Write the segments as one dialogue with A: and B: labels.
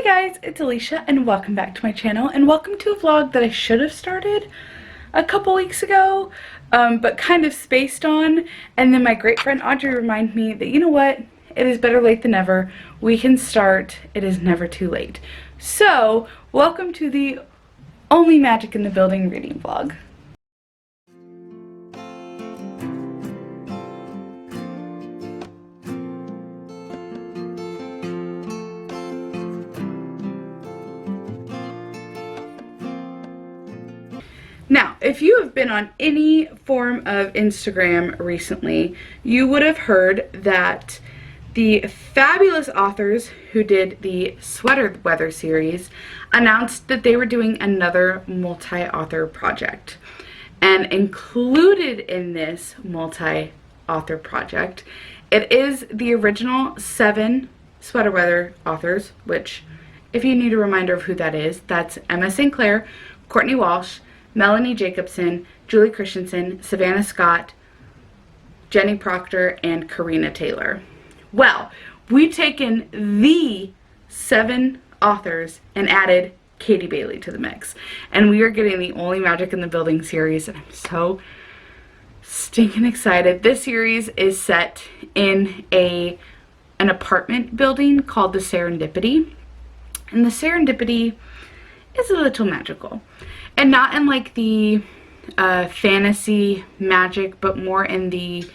A: guys, it's Alicia and welcome back to my channel and welcome to a vlog that I should have started a couple weeks ago but kind of spaced on, and then my great friend Audrey reminded me that you know what, it is better late than never. We can start. It is never too late. So welcome to the Only Magic in the Building reading vlog. Now, if you have been on any form of Instagram recently, you would have heard that the fabulous authors who did the Sweater Weather series announced that they were doing another multi-author project. And included in this multi-author project, it is the original 7 Sweater Weather authors, which, if you need a reminder of who that is, that's Emma St. Clair, Courtney Walsh, Melanie Jacobson, Julie Christensen, Savannah Scott, Jenny Proctor, and Karina Taylor. Well, we've taken the 7 authors and added Katie Bailey to the mix. And we are getting the Only Magic in the Building series, and I'm so stinking excited. This series is set in an apartment building called the Serendipity. And the Serendipity is a little magical. And not in like the fantasy magic, but more in the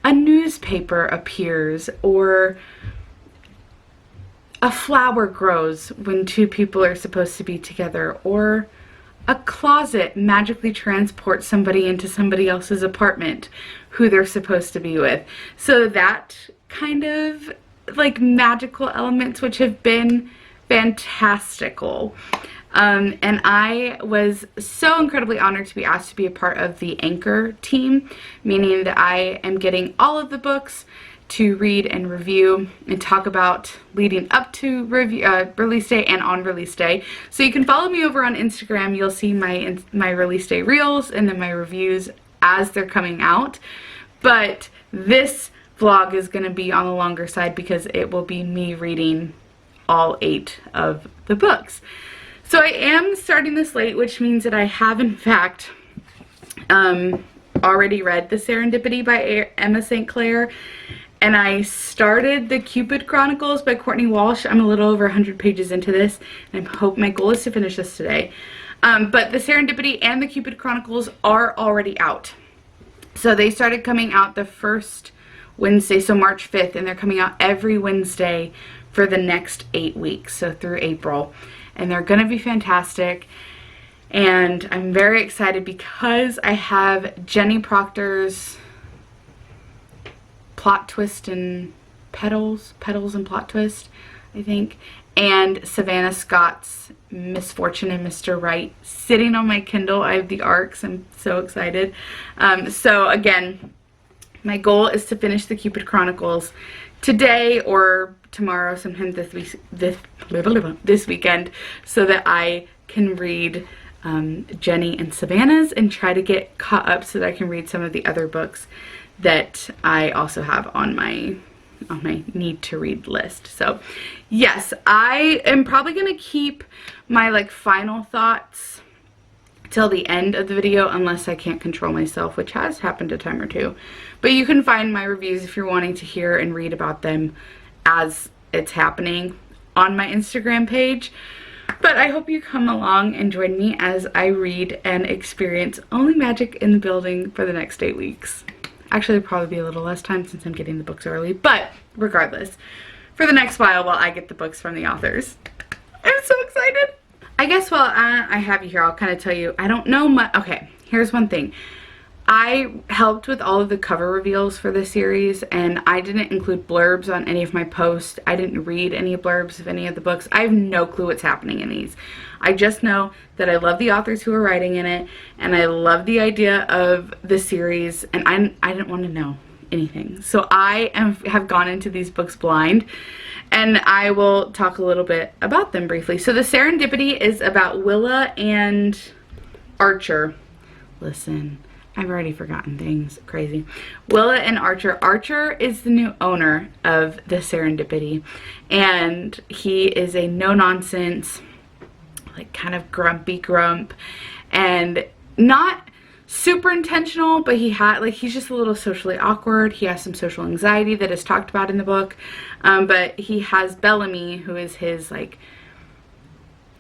A: a newspaper appears, or a flower grows when 2 people are supposed to be together, or a closet magically transports somebody into somebody else's apartment who they're supposed to be with. So that kind of like magical elements, which have been fantastical. And I was so incredibly honored to be asked to be a part of the anchor team, meaning that I am getting all of the books to read and review and talk about leading up to release day and on release day. So you can follow me over on Instagram. You'll see my release day reels and then my reviews as they're coming out. But this vlog is going to be on the longer side because it will be me reading all 8 of the books. So I am starting this late, which means that I have in fact already read The Serendipity by Emma St. Clair, and I started The Cupid Chronicles by Courtney Walsh. I'm a little over 100 pages into this, and I hope my goal is to finish this today. But The Serendipity and The Cupid Chronicles are already out. So they started coming out the first Wednesday, so March 5th, and they're coming out every Wednesday for the next 8 weeks, so through April. And they're gonna be fantastic, and I'm very excited because I have Jenny Proctor's Plot Twist and Petals and Plot Twist, I think, and Savannah Scott's Misfortune and Mr. Right sitting on my Kindle. I have the ARCs. I'm so excited. So again, my goal is to finish the Cupid Chronicles today or tomorrow, sometime this weekend, so that I can read Jenny and Savannah's and try to get caught up so that I can read some of the other books that I also have on my need to read list. So yes, I am probably gonna keep my like final thoughts till the end of the video unless I can't control myself, which has happened a time or 2. But you can find my reviews if you're wanting to hear and read about them as it's happening on my Instagram page. But I hope you come along and join me as I read and experience Only Magic in the Building for the next 8 weeks. Actually, it'll probably be a little less time since I'm getting the books early, but regardless, for the next while I get the books from the authors. I'm so excited. I guess while I have you here, I'll kind of tell you, I don't know much. Okay, here's one thing. I helped with all of the cover reveals for this series, and I didn't include blurbs on any of my posts. I didn't read any blurbs of any of the books. I have no clue what's happening in these. I just know that I love the authors who are writing in it, and I love the idea of the series, and I didn't want to know anything. So I have gone into these books blind, and I will talk a little bit about them briefly. So The Serendipity is about Willa and Archer. Listen, I've already forgotten things. Crazy. Willa and Archer. Archer is the new owner of the Serendipity, and he is a no-nonsense, like kind of grumpy grump, and not super intentional, but he's just a little socially awkward. He has some social anxiety that is talked about in the book, but he has Bellamy, who is his like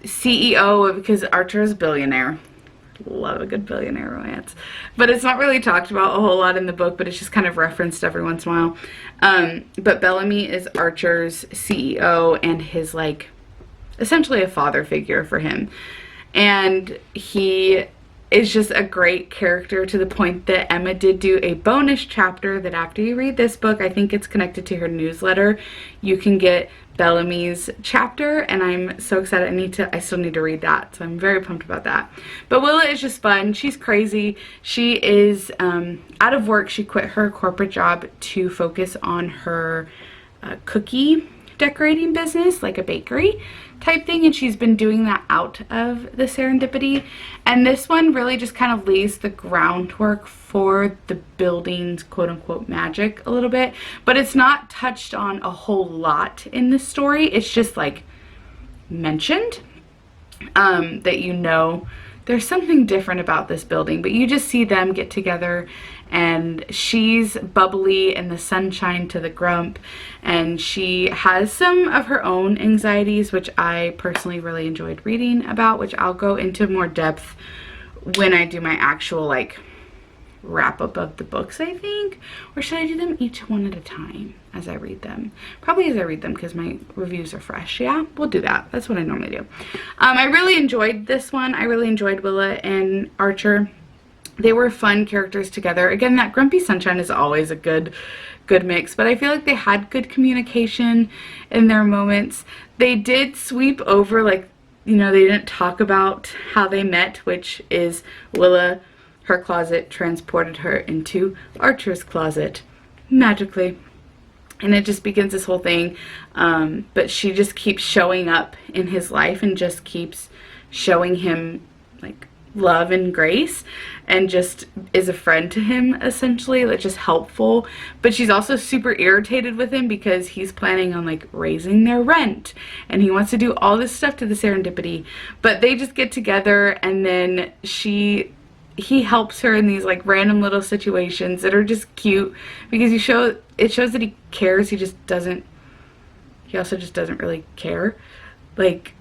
A: CEO, because Archer is a billionaire. Love a good billionaire romance, but it's not really talked about a whole lot in the book, but it's just kind of referenced every once in a while. But Bellamy is Archer's CEO and his like essentially a father figure for him, and he is just a great character, to the point that Emma did do a bonus chapter that after you read this book, I think it's connected to her newsletter, you can get Bellamy's chapter, and I'm so excited. I still need to read that, so I'm very pumped about that. But Willa is just fun. She's crazy. She is out of work. She quit her corporate job to focus on her cookie decorating business, like a bakery type thing, and she's been doing that out of the Serendipity. And this one really just kind of lays the groundwork for the building's quote-unquote magic a little bit, but it's not touched on a whole lot in this story. It's just like mentioned that you know there's something different about this building, but you just see them get together, and she's bubbly and the sunshine to the grump, and she has some of her own anxieties, which I personally really enjoyed reading about, which I'll go into more depth when I do my actual like wrap up of the books, I think. Or should I do them each one at a time as I read them? Probably as I read them, because my reviews are fresh. Yeah, we'll do that. That's what I normally do. I really enjoyed this one. I really enjoyed Willa and Archer. They were fun characters together. Again, that grumpy sunshine is always a good mix, but I feel like they had good communication in their moments. They did sweep over, like, you know, they didn't talk about how they met, which is Willa, her closet transported her into Archer's closet magically, and it just begins this whole thing. But she just keeps showing up in his life and just keeps showing him like love and grace, and just is a friend to him, essentially, like just helpful. But she's also super irritated with him because he's planning on like raising their rent, and he wants to do all this stuff to the Serendipity. But they just get together, and then he helps her in these like random little situations that are just cute, because it shows that he cares. He also just doesn't really care. Like,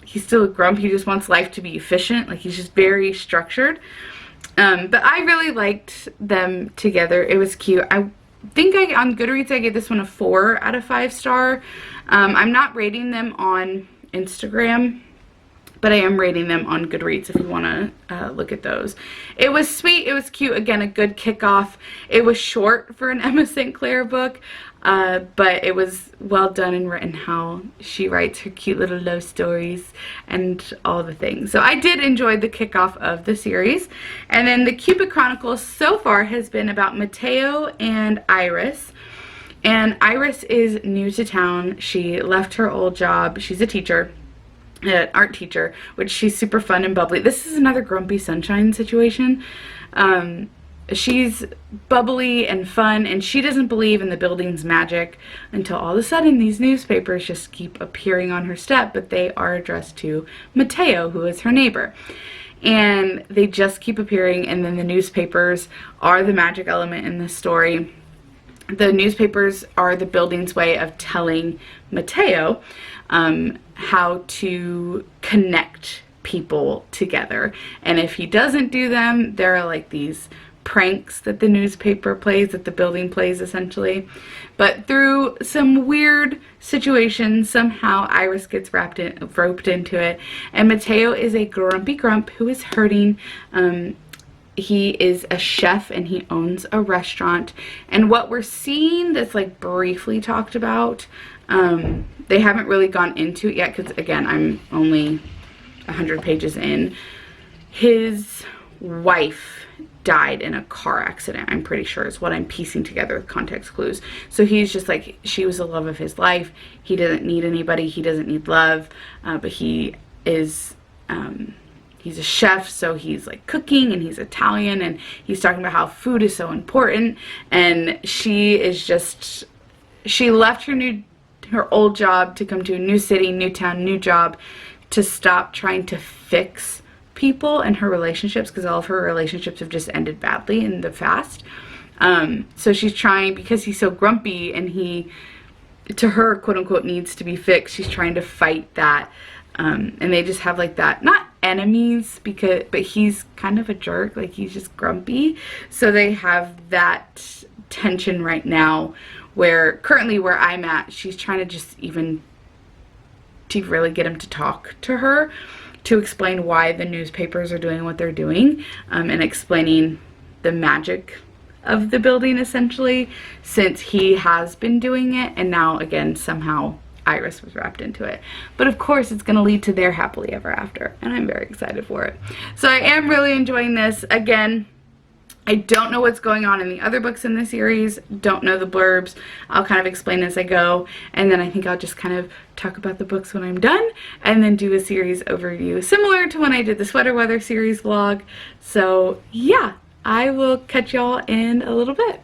A: he's still a grump. He just wants life to be efficient. Like, he's just very structured. But I really liked them together. It was cute. I think on Goodreads I gave this one a 4 out of 5 star. I'm not rating them on Instagram, but I am rating them on Goodreads if you want to look at those. It was sweet. It was cute. Again, a good kickoff. It was short for an Emma St. Clair book, but it was well done and written, how she writes her cute little love stories and all the things. So I did enjoy the kickoff of the series. And then the Cupid Chronicles so far has been about Mateo and Iris. And Iris is new to town. She left her old job. She's a teacher. An art teacher, which she's super fun and bubbly. This is another grumpy sunshine situation. She's bubbly and fun, and she doesn't believe in the building's magic until all of a sudden these newspapers just keep appearing on her step, but they are addressed to Mateo, who is her neighbor. And they just keep appearing, and then the newspapers are the magic element in this story. The newspapers are the building's way of telling Mateo how to connect people together. And if he doesn't do them, there are like these pranks that the newspaper plays, that the building plays, essentially. But through some weird situations, somehow Iris gets roped into it. And Mateo is a grumpy grump who is hurting. He is a chef and he owns a restaurant. And what we're seeing that's like briefly talked about, they haven't really gone into it yet because, again, I'm only 100 pages in. His wife died in a car accident, I'm pretty sure, is what I'm piecing together with context clues. So he's just like, she was the love of his life. He doesn't need anybody. He doesn't need love. But he is he's a chef, so he's like cooking, and he's Italian, and he's talking about how food is so important. And she is just, she left her old job to come to a new city, new town, new job, to stop trying to fix people and her relationships, because all of her relationships have just ended badly in the past. So she's trying, because he's so grumpy and he, to her, quote unquote, needs to be fixed, she's trying to fight that. And they just have like that, not enemies, but he's kind of a jerk, like he's just grumpy. So they have that tension right now, where currently where I'm at, she's trying to just even to really get him to talk to her, to explain why the newspapers are doing what they're doing, and explaining the magic of the building, essentially, since he has been doing it, and now again somehow Iris was wrapped into it. But of course it's going to lead to their happily ever after, and I'm very excited for it. So I am really enjoying this. Again, I don't know what's going on in the other books in the series, don't know the blurbs. I'll kind of explain as I go, and then I think I'll just kind of talk about the books when I'm done, and then do a series overview similar to when I did the Sweater Weather series vlog. So yeah, I will catch y'all in a little bit.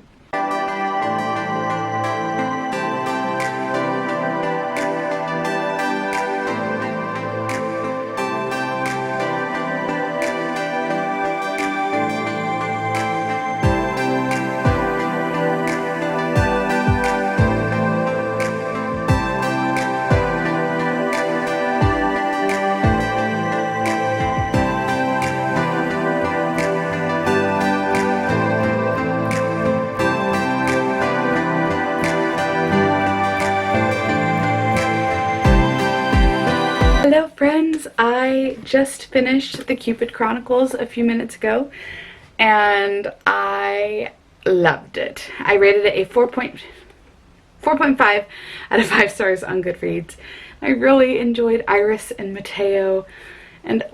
A: Hello friends, I just finished the Cupid Chronicles a few minutes ago, and I loved it. I rated it a 4.5 out of 5 stars on Goodreads. I really enjoyed Iris and Mateo, and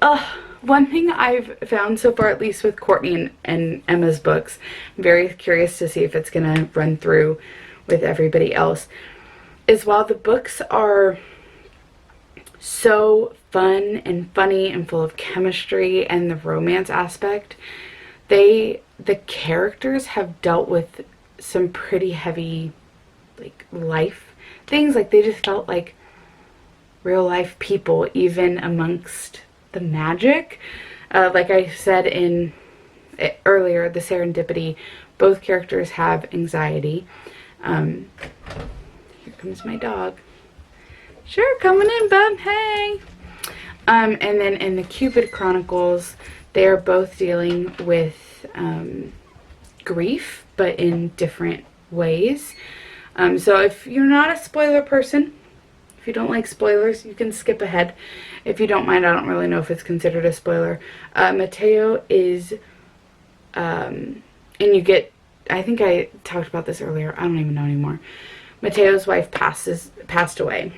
A: one thing I've found so far, at least with Courtney and Emma's books, I'm very curious to see if it's gonna run through with everybody else, is while the books are so fun and funny and full of chemistry and the romance aspect, the characters have dealt with some pretty heavy like life things. Like they just felt like real life people, even amongst the magic. Like I said earlier, the serendipity, both characters have anxiety. Here comes my dog. Sure, coming in, bud. Hey. And then in the Cupid Chronicles, they are both dealing with grief, but in different ways. So if you're not a spoiler person, if you don't like spoilers, you can skip ahead. If you don't mind, I don't really know if it's considered a spoiler. Mateo is, and you get, I think I talked about this earlier, I don't even know anymore. Mateo's wife passed away.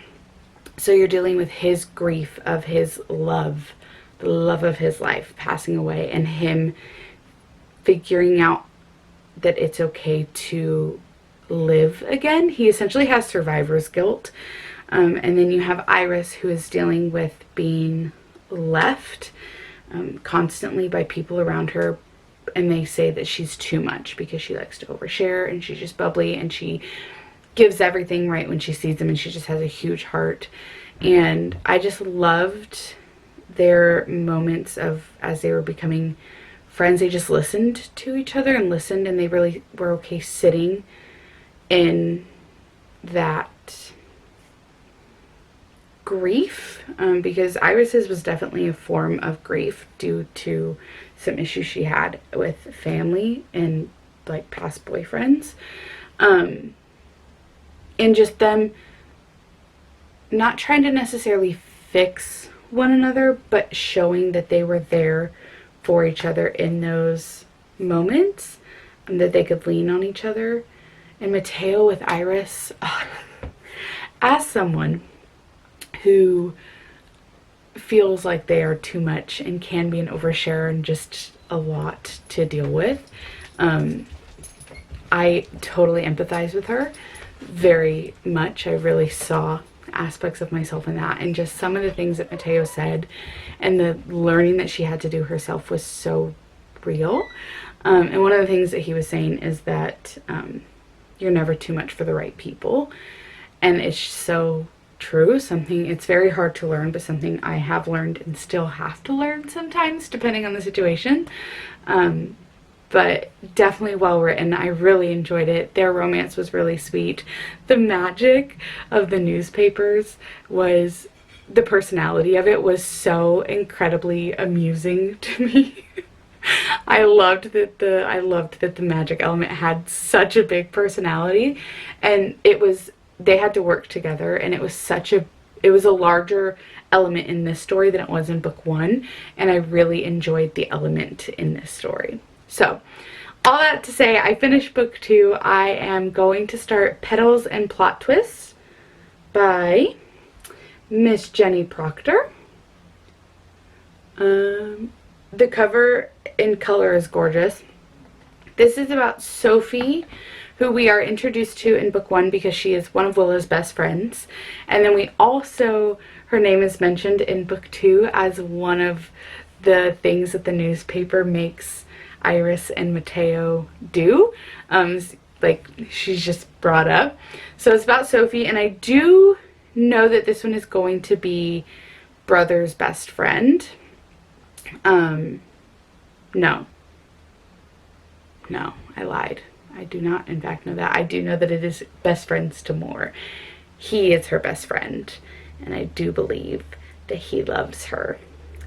A: So you're dealing with his grief of his love, the love of his life passing away, and him figuring out that it's okay to live again. He essentially has survivor's guilt. And then you have Iris, who is dealing with being left constantly by people around her, and they say that she's too much because she likes to overshare, and she's just bubbly, and she gives everything right when she sees them, and she just has a huge heart. And I just loved their moments of, as they were becoming friends, they just listened to each other and listened, and they really were okay sitting in that grief, because Iris's was definitely a form of grief due to some issues she had with family and like past boyfriends. And just them not trying to necessarily fix one another, but showing that they were there for each other in those moments, and that they could lean on each other. And Mateo with Iris, as someone who feels like they are too much and can be an overshare and just a lot to deal with, I totally empathize with her very much. I really saw aspects of myself in that, and just some of the things that Mateo said and the learning that she had to do herself was so real. And one of the things that he was saying is that you're never too much for the right people, and it's so true. Something, it's very hard to learn, but something I have learned and still have to learn sometimes depending on the situation. But definitely well written. I really enjoyed it. Their romance was really sweet. The magic of the newspapers was, the personality of it was so incredibly amusing to me. I loved that the magic element had such a big personality, and they had to work together, and it was a larger element in this story than it was in book 1, and I really enjoyed the element in this story. So, all that to say, I finished book 2. I am going to start Petals and Plot Twists by Miss Jenny Proctor. The cover in color is gorgeous. This is about Sophie, who we are introduced to in book 1 because she is one of Willow's best friends. And then her name is mentioned in book 2 as one of the things that the newspaper makes Iris and Mateo do. Like, she's just brought up. So it's about Sophie, and I do know that this one is going to be brother's best friend. No, I lied. I do not in fact know that. I do know that it is best friends to Moore. He is her best friend, and I do believe that he loves her,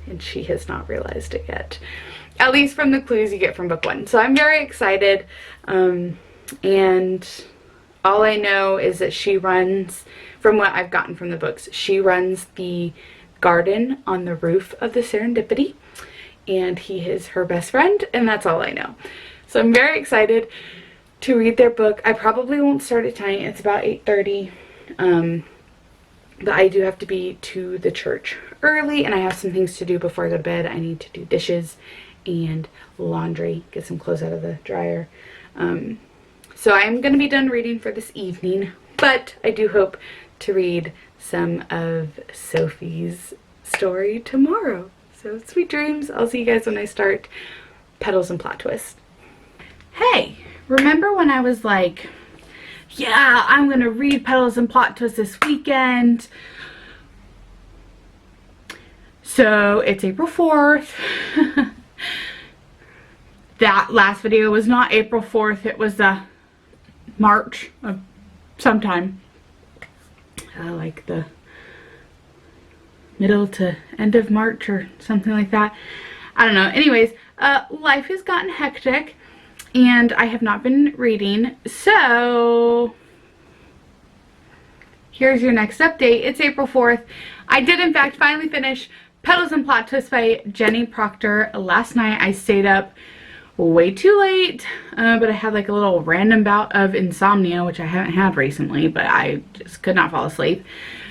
A: and she has not realized it yet. At least from the clues you get from book 1. So I'm very excited, and all I know is that she runs, from what I've gotten from the books, she runs the garden on the roof of the Serendipity, and he is her best friend, and that's all I know. So I'm very excited to read their book. I probably won't start it tonight. It's about 8:30, but I do have to be to the church early, and I have some things to do before I go to bed. I need to do dishes and laundry, get some clothes out of the dryer. So I'm going to be done reading for this evening, but I do hope to read some of Sophie's story tomorrow. So sweet dreams. I'll see you guys when I start Petals and Plot Twist. Hey, remember when I was like, yeah, I'm going to read Petals and Plot Twist this weekend? So it's April 4th. That last video was not April 4th. It was March of sometime. Like the middle to end of March or something like that. I don't know. Anyways, life has gotten hectic and I have not been reading. So here's your next update. It's April 4th. I did in fact finally finish Petals and Plot Twist by Jenny Proctor. Last night I stayed up way too late, but I had like a little random bout of insomnia, which I haven't had recently, but I just could not fall asleep.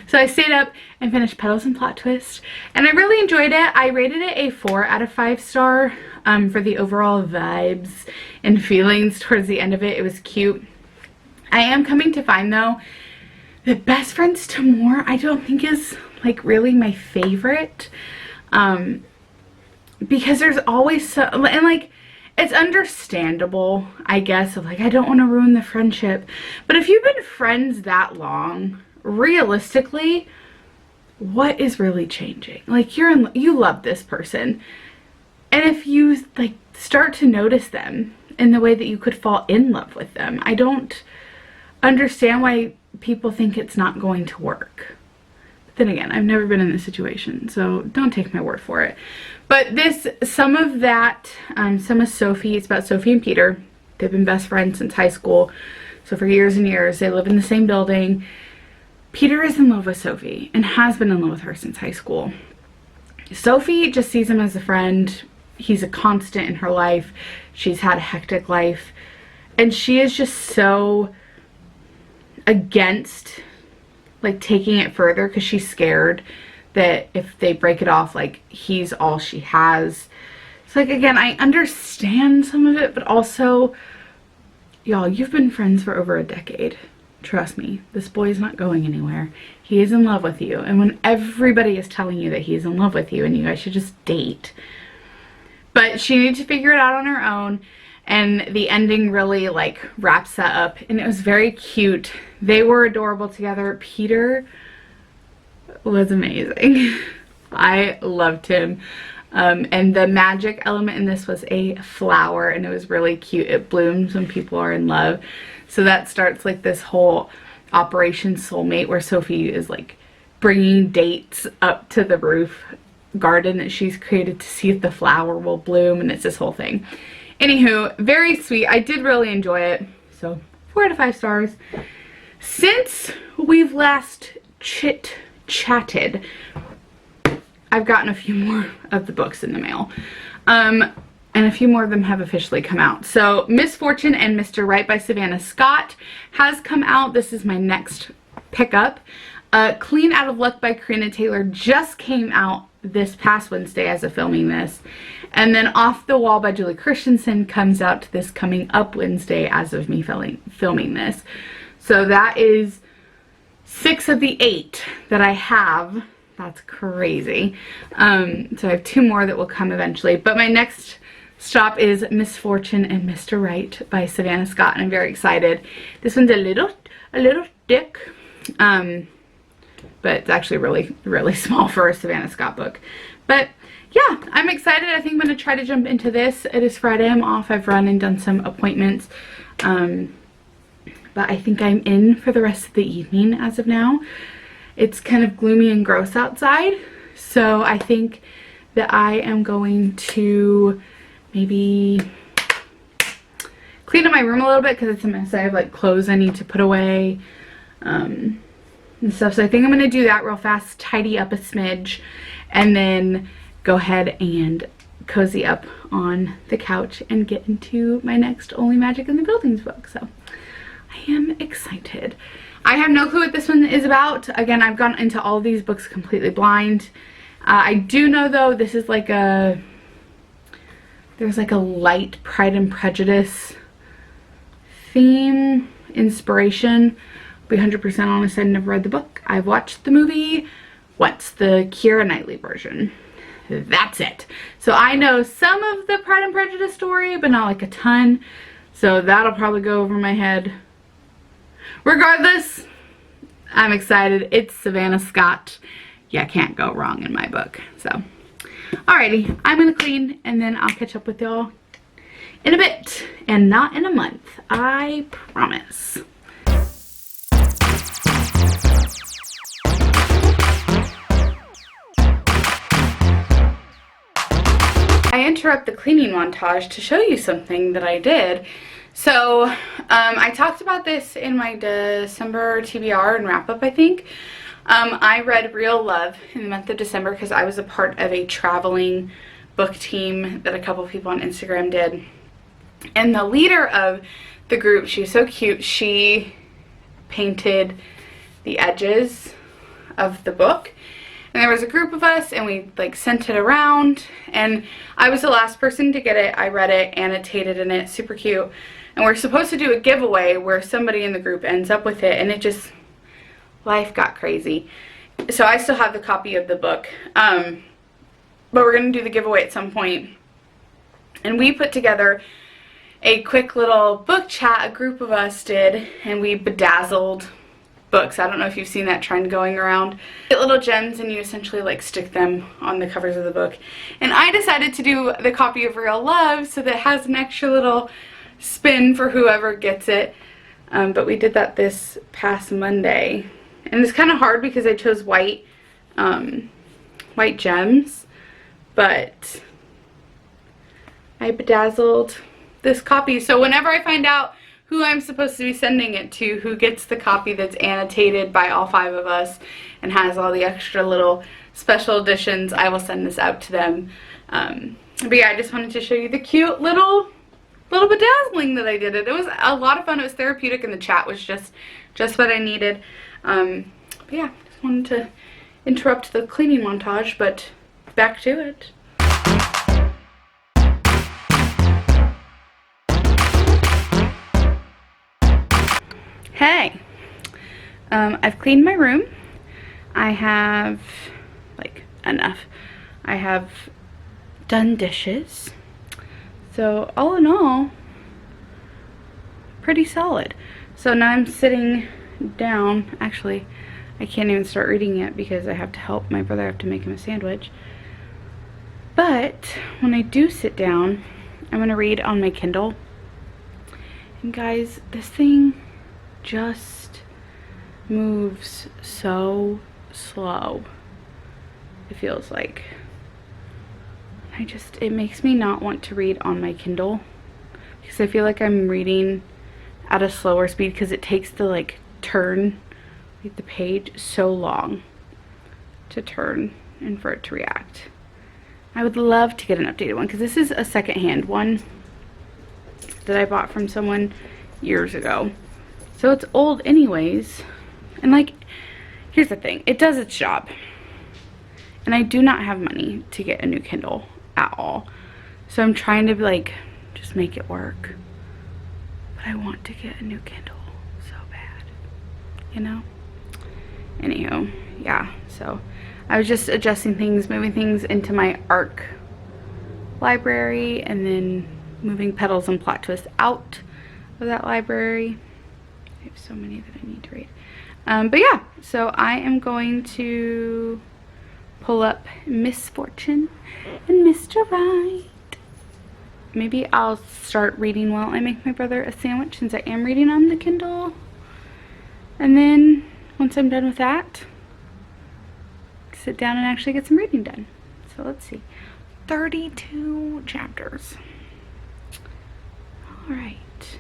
A: So I stayed up and finished Petals and Plot Twist, and I really enjoyed it. I rated it a 4 out of 5 star for the overall vibes and feelings towards the end of it. It was cute. I am coming to find though that Best Friends to More I don't think is like really my favorite, because there's always so, and like, it's understandable, I guess, of like, I don't want to ruin the friendship. But if you've been friends that long, realistically, what is really changing? Like, you love this person. And if you like start to notice them in the way that you could fall in love with them, I don't understand why people think it's not going to work. But then again, I've never been in this situation, so don't take my word for it. But some of Sophie, it's about Sophie and Peter. They've been best friends since high school. So for years and years, they live in the same building. Peter is in love with Sophie and has been in love with her since high school. Sophie just sees him as a friend. He's a constant in her life. She's had a hectic life. And she is just so against like taking it further because she's scared that if they break it off, like, he's all she has. So, like, again, I understand some of it, but also, y'all, you've been friends for over a decade. trust me, this boy is not going anywhere. He is in love with you. And when everybody is telling you that he's in love with you and you guys should just date. But she needed to figure it out on her own. And the ending really like wraps that up. And it was very cute. They were adorable together. Peter was amazing. I loved him. And the magic element in this was a flower, and it was really cute. It blooms when people are in love. So that starts like this whole Operation Soulmate, where Sophie is like bringing dates up to the roof garden that she's created to see if the flower will bloom, and it's this whole thing. Anywho, very sweet. I did really enjoy it. So 4 out of 5 stars. Since we've last chit-chatted, I've gotten a few more of the books in the mail. And a few more of them have officially come out. So Miss Fortune and Mr. Right by Savannah Scott has come out. This is my next pickup. Clean Out of Luck by Karina Taylor just came out this past Wednesday as of filming this. And then Off the Wall by Julie Christensen comes out this coming up Wednesday as of me filming this. So that is 6 of the 8 that I have. That's crazy. So I have 2 more that will come eventually. But my next stop is Miss Fortune and Mr. Right by Savannah Scott, and I'm very excited. This one's a little thick, but it's actually really small for a Savannah Scott book. But yeah, I'm excited. I think I'm going to try to jump into this. It is Friday. I'm off. I've run and done some appointments. But I think I'm in for the rest of the evening as of now. It's kind of gloomy and gross outside, so I think that I am going to maybe clean up my room a little bit because it's a mess. I have like clothes I need to put away and stuff. So I think I'm going to do that real fast, tidy up a smidge, and then go ahead and cozy up on the couch and get into my next Only Magic in the Buildings book. So I am excited. I have no clue what this one is about. Again, I've gone into all of these books completely blind. I do know though, this is like there's like a light Pride and Prejudice theme, inspiration. I'll be 100% honest, I've never read the book. I've watched the movie once, the Keira Knightley version. That's it. So I know some of the Pride and Prejudice story, but not like a ton. So that'll probably go over my head. Regardless, I'm excited. It's Savannah Scott. Yeah, can't go wrong in my book. So, alrighty, I'm gonna clean and then I'll catch up with y'all in a bit and not in a month. I promise. I interrupt the cleaning montage to show you something that I did. So, I talked about this in my December TBR and wrap up, I think. I read Real Love in the month of December because I was a part of a traveling book team that a couple of people on Instagram did. And the leader of the group, she was so cute, she painted the edges of the book. And there was a group of us and we like sent it around, and I was the last person to get it. I read it, annotated in it, super cute. And we're supposed to do a giveaway where somebody in the group ends up with it, and it just, life got crazy. So I still have the copy of the book, but we're going to do the giveaway at some point. And we put together a quick little book chat, a group of us did, and we bedazzled books. I don't know if you've seen that trend going around. Get little gems and you essentially like stick them on the covers of the book. And I decided to do the copy of Real Love so that it has an extra little spin for whoever gets it. But we did that this past Monday. And it's kind of hard because I chose white gems. But I bedazzled this copy. So whenever I find out who I'm supposed to be sending it to, who gets the copy that's annotated by all 5 of us and has all the extra little special editions, I will send this out to them. But yeah, I just wanted to show you the cute little bedazzling that I did. It was a lot of fun. It was therapeutic, and the chat was just what I needed. But yeah, just wanted to interrupt the cleaning montage, but back to it. Hey, I've cleaned my room. I have, like, enough. I have done dishes. So all in all, pretty solid. So now I'm sitting down. Actually, I can't even start reading yet because I have to help my brother. I have to make him a sandwich. But when I do sit down, I'm going to read on my Kindle. And guys, this thing just moves so slow. It feels like. It makes me not want to read on my Kindle because I feel like I'm reading at a slower speed because it takes the like turn, like the page, so long to turn and for it to react. I would love to get an updated one because this is a secondhand one that I bought from someone years ago. So it's old anyways. And like, here's the thing, it does its job. And I do not have money to get a new Kindle at all. So I'm trying to like just make it work. But I want to get a new Kindle so bad, you know? Anywho, yeah, so I was just adjusting things, moving things into my ARC library, and then moving Petals and Plot Twist out of that library. I have so many that I need to read. But yeah, so I am going to pull up Miss Fortune and Mr. Right. Maybe I'll start reading while I make my brother a sandwich since I am reading on the Kindle. And then once I'm done with that, sit down and actually get some reading done. So let's see. 32 chapters. Alright.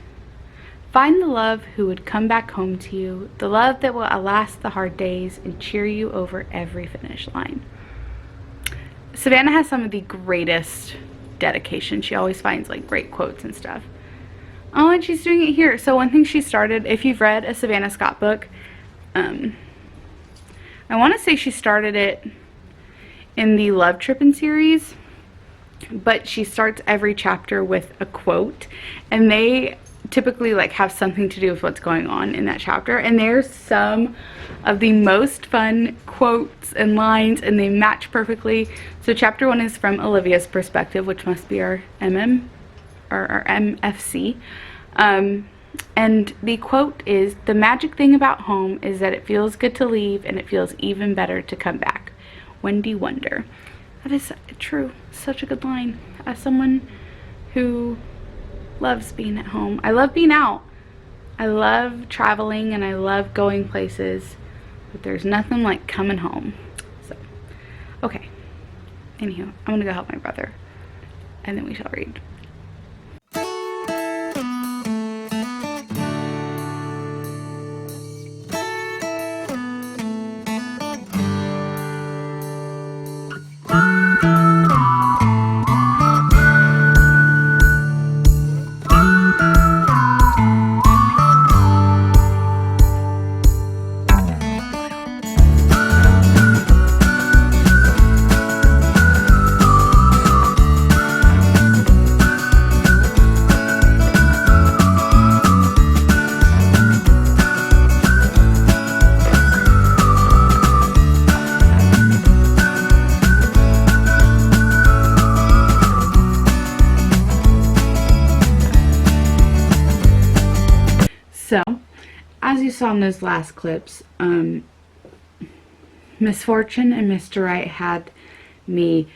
A: Find the love who would come back home to you, the love that will outlast the hard days and cheer you over every finish line. Savannah has some of the greatest dedication. She always finds like great quotes and stuff. Oh, and she's doing it here. So one thing she started, if you've read a Savannah Scott book, I want to say she started it in the Love Trippin' series, but she starts every chapter with a quote, and they typically like have something to do with what's going on in that chapter, and there's some of the most fun quotes and lines, and they match perfectly. So chapter 1 is from Olivia's perspective, which must be our MM or our MFC. And the quote is, "The magic thing about home is that it feels good to leave and it feels even better to come back. Wendy Wonder." That is true. Such a good line. As someone who loves being at home, I love being out. I love traveling and I love going places, but there's nothing like coming home. So, okay. Anywho, I'm gonna go help my brother and then we shall read. So, as you saw in those last clips, Miss Fortune and Mr. Right had me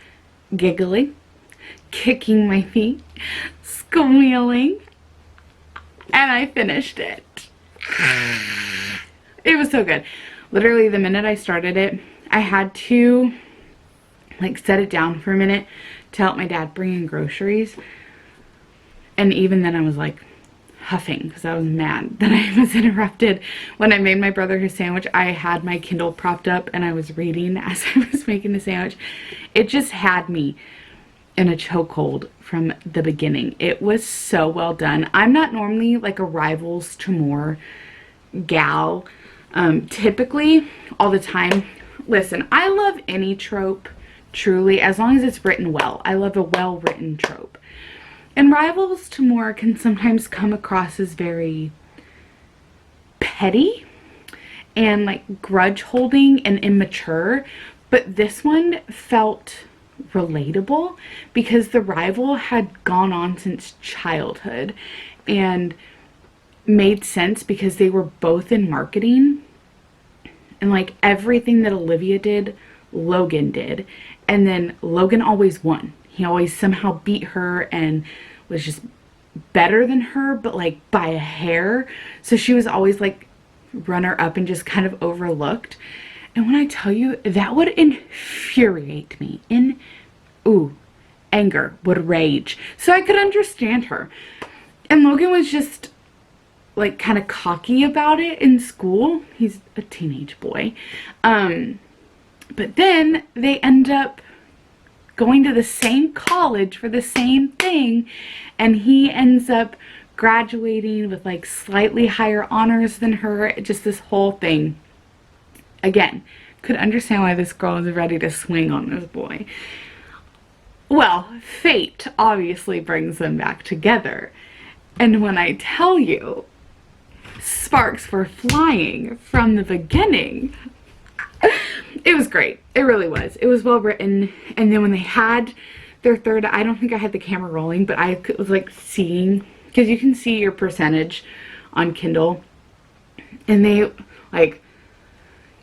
A: giggling, kicking my feet, squealing, and I finished it. It was so good. Literally, the minute I started it, I had to like set it down for a minute to help my dad bring in groceries. And even then I was like huffing because I was mad that I was interrupted. When I made my brother his sandwich, I had my Kindle propped up and I was reading as I was making the sandwich. It just had me in a chokehold from the beginning. It was so well done. I'm not normally like a Rivals to More gal. Typically, all the time. Listen, I love any trope, truly, as long as it's written well. I love a well-written trope. And Rivals to More can sometimes come across as very petty and like grudge holding and immature, but this one felt relatable because the rival had gone on since childhood and made sense because they were both in marketing, and like everything that Olivia did, Logan did, and then Logan always won. He always somehow beat her and was just better than her, but like by a hair. So she was always like runner up and just kind of overlooked. And when I tell you, that would infuriate me. Anger would rage. So I could understand her. And Logan was just like kind of cocky about it in school. He's a teenage boy. But then they end up going to the same college for the same thing, and he ends up graduating with like slightly higher honors than her. Just this whole thing. Again, could understand why this girl is ready to swing on this boy. Well, fate obviously brings them back together. And when I tell you, sparks were flying from the beginning. It was great. It really was. It was well written. And then when they had their third, I don't think I had the camera rolling, but I was like seeing, because you can see your percentage on Kindle. And they like,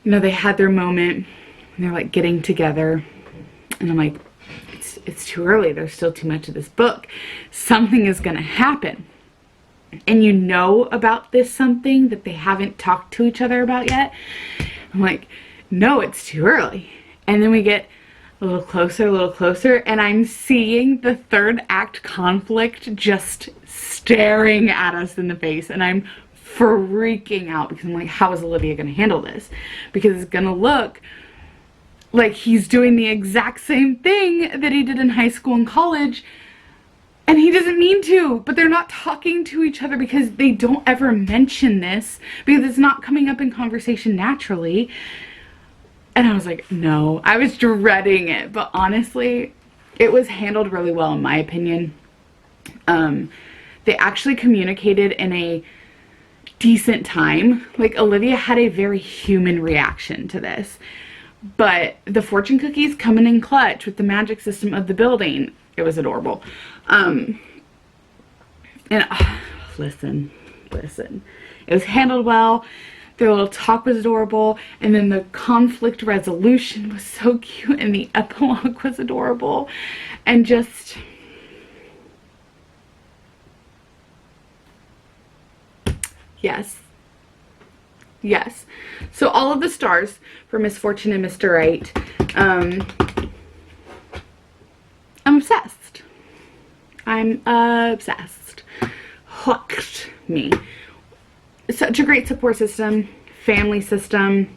A: you know, they had their moment and they're like getting together. And I'm like, it's too early. There's still too much of this book. Something is going to happen. And you know about this something that they haven't talked to each other about yet. I'm like, no, it's too early. And then we get a little closer, and I'm seeing the third act conflict just staring at us in the face, and I'm freaking out because I'm like, how is Olivia going to handle this? Because it's going to look like he's doing the exact same thing that he did in high school and college, and he doesn't mean to, but they're not talking to each other because they don't ever mention this, because it's not coming up in conversation naturally. And I was like, no, I was dreading it. But honestly, it was handled really well in my opinion. They actually communicated in a decent time. Like Olivia had a very human reaction to this. But the fortune cookies coming in clutch with the magic system of the building, it was adorable. Listen. It was handled well. Their little talk was adorable, and then the conflict resolution was so cute, and the epilogue was adorable, and just, yes. So all of the stars for Miss Fortune and Mr. Right. I'm obsessed. Hooked me. Such a great support system, family system.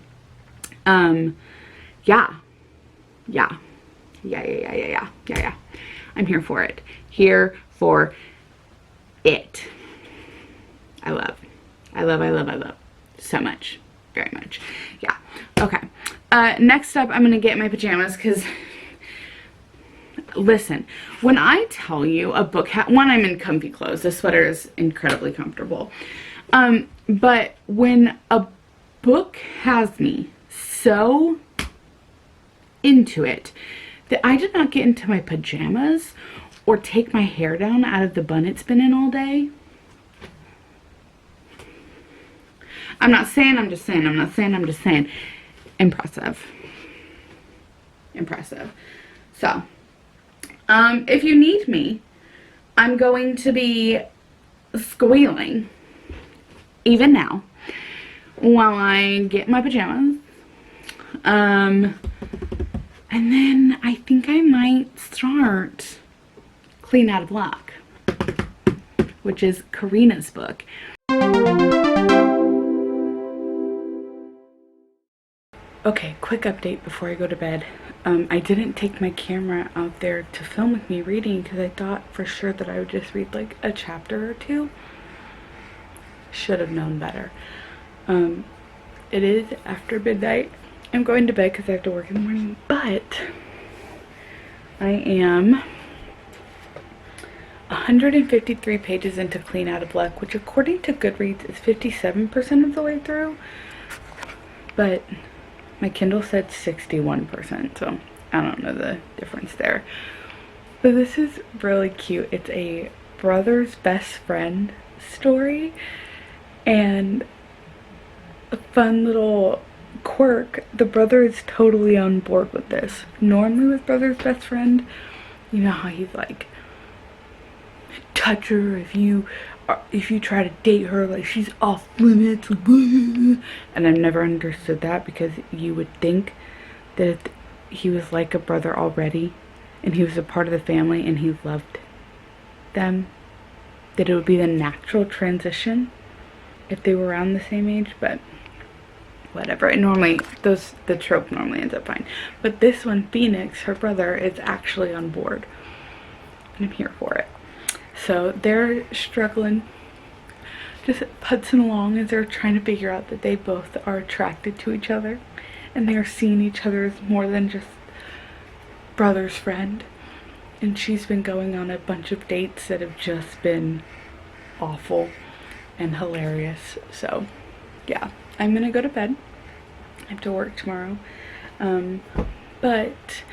A: Yeah. I'm here for it. Here for it. I love so much. Very much. Yeah. Okay. Next up, I'm going to get my pajamas because, listen, when I tell you a book, one, I'm in comfy clothes. This sweater is incredibly comfortable. But when a book has me so into it that I did not get into my pajamas or take my hair down out of the bun it's been in all day. I'm not saying, I'm just saying. Impressive. So, if you need me, I'm going to be squealing even now while I get my pajamas. And then I think I might start Clean Out of Luck, which is Karina's book. Okay, quick update before I go to bed. I didn't take my camera out there to film with me reading because I thought for sure that I would just read like a chapter or two. Should have known better. It is after midnight. I'm going to bed because I have to work in the morning, but I am 153 pages into Clean Out of Luck, which according to Goodreads is 57% of the way through. but my Kindle said 61%, so I don't know the difference there. But this is really cute. It's a brother's best friend story, and a fun little quirk. The brother is totally on board with this. Normally with brother's best friend, you know how he's like, touch her if you try to date her, like she's off limits. And I've never understood that, because you would think that if he was like a brother already and he was a part of the family and he loved them, that it would be the natural transition if they were around the same age. But whatever, it normally, the trope normally ends up fine. But this one, Phoenix, her brother, is actually on board, and I'm here for it. So they're struggling, just putzing along as they're trying to figure out that they both are attracted to each other, and they are seeing each other as more than just brother's friend. And she's been going on a bunch of dates that have just been awful and hilarious. So yeah, I'm gonna go to bed. I have to work tomorrow, but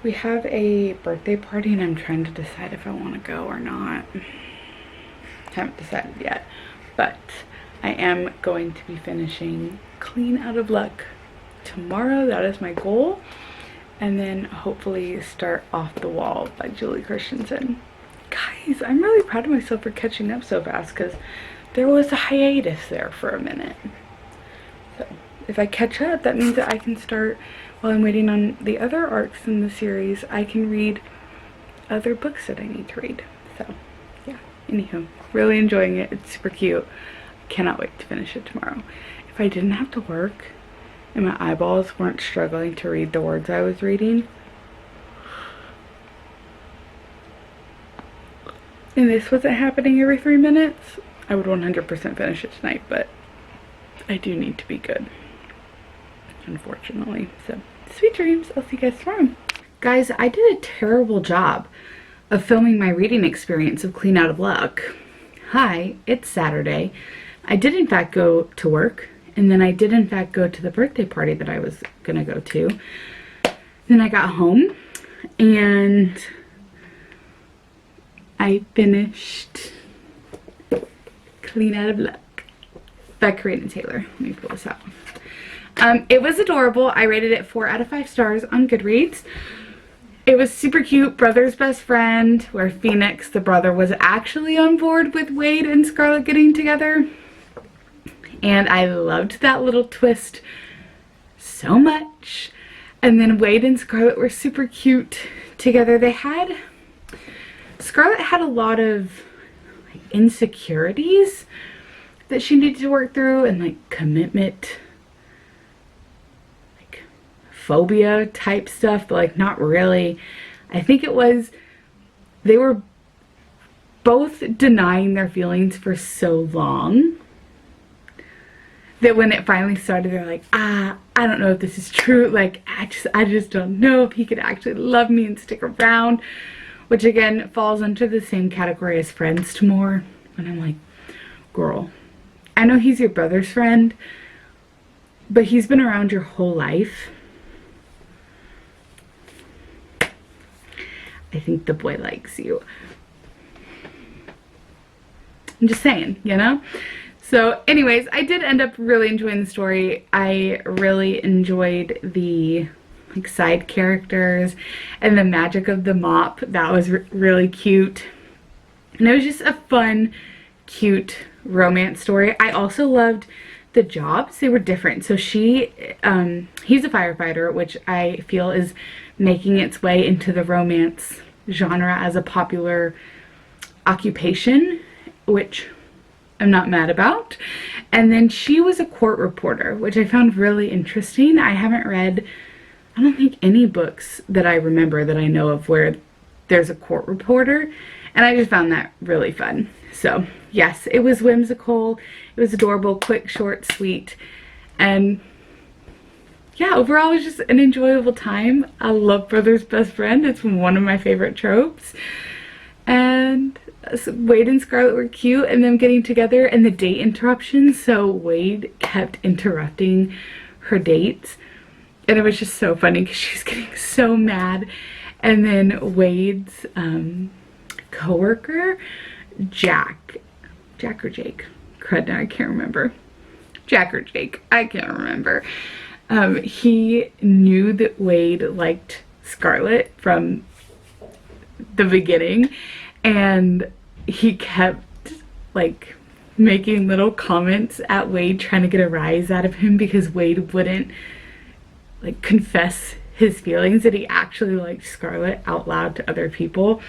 A: we have a birthday party and I'm trying to decide if I want to go or not. Haven't decided yet, but I am going to be finishing Clean Out of Luck tomorrow. That is my goal. And then hopefully start Off the Wall by Julie Christensen. Guys, I'm really proud of myself for catching up so fast, because there was a hiatus there for a minute. So if I catch up, that means that I can start, while I'm waiting on the other arcs in the series, I can read other books that I need to read. So yeah, anywho, really enjoying it. It's super cute. Cannot wait to finish it tomorrow. If I didn't have to work and my eyeballs weren't struggling to read the words I was reading, and this wasn't happening every 3 minutes, I would 100% finish it tonight. But I do need to be good, unfortunately. So sweet dreams. I'll see you guys tomorrow. Guys, I did a terrible job of filming my reading experience of Clean Out of Luck. Hi, it's Saturday. I did in fact go to work, and then I did in fact go to the birthday party that I was gonna go to. Then I got home and I finished Clean Out of Luck by Karina Taylor. Let me pull this out. It was adorable. I rated it 4 out of 5 stars on Goodreads. It was super cute. Brother's best friend, where Phoenix, the brother, was actually on board with Wade and Scarlett getting together. And I loved that little twist so much. And then Wade and Scarlett were super cute together. Scarlett had a lot of insecurities that she needed to work through, and like commitment, like phobia type stuff, but like not really. I think it was, they were both denying their feelings for so long that when it finally started, they're like, I don't know if this is true. Like, I just don't know if he could actually love me and stick around. Which again falls into the same category as friends to more. And I'm like, girl, I know he's your brother's friend, but he's been around your whole life. I think the boy likes you. I'm just saying, you know? So anyways, I did end up really enjoying the story. I really enjoyed the side characters and the magic of the mop. That was really cute. And it was just a fun, cute romance story. I also loved the jobs. They were different. So he's a firefighter, which I feel is making its way into the romance genre as a popular occupation, which I'm not mad about. And then she was a court reporter, which I found really interesting. I haven't read, I don't think, any books that I remember that I know of where there's a court reporter, and I just found that really fun. So yes, it was whimsical, it was adorable, quick, short, sweet, and yeah, overall it was just an enjoyable time. I love Brother's Best Friend. It's one of my favorite tropes. And Wade and Scarlett were cute, and them getting together, and the date interruptions. So Wade kept interrupting her dates, and it was just so funny because she was getting so mad. And then Wade's co-worker, Jack or Jake, crud, now I can't remember. Jack or Jake, I can't remember. He knew that Wade liked Scarlett from the beginning, and he kept like making little comments at Wade, trying to get a rise out of him because Wade wouldn't like confess his feelings that he actually liked Scarlett out loud to other people.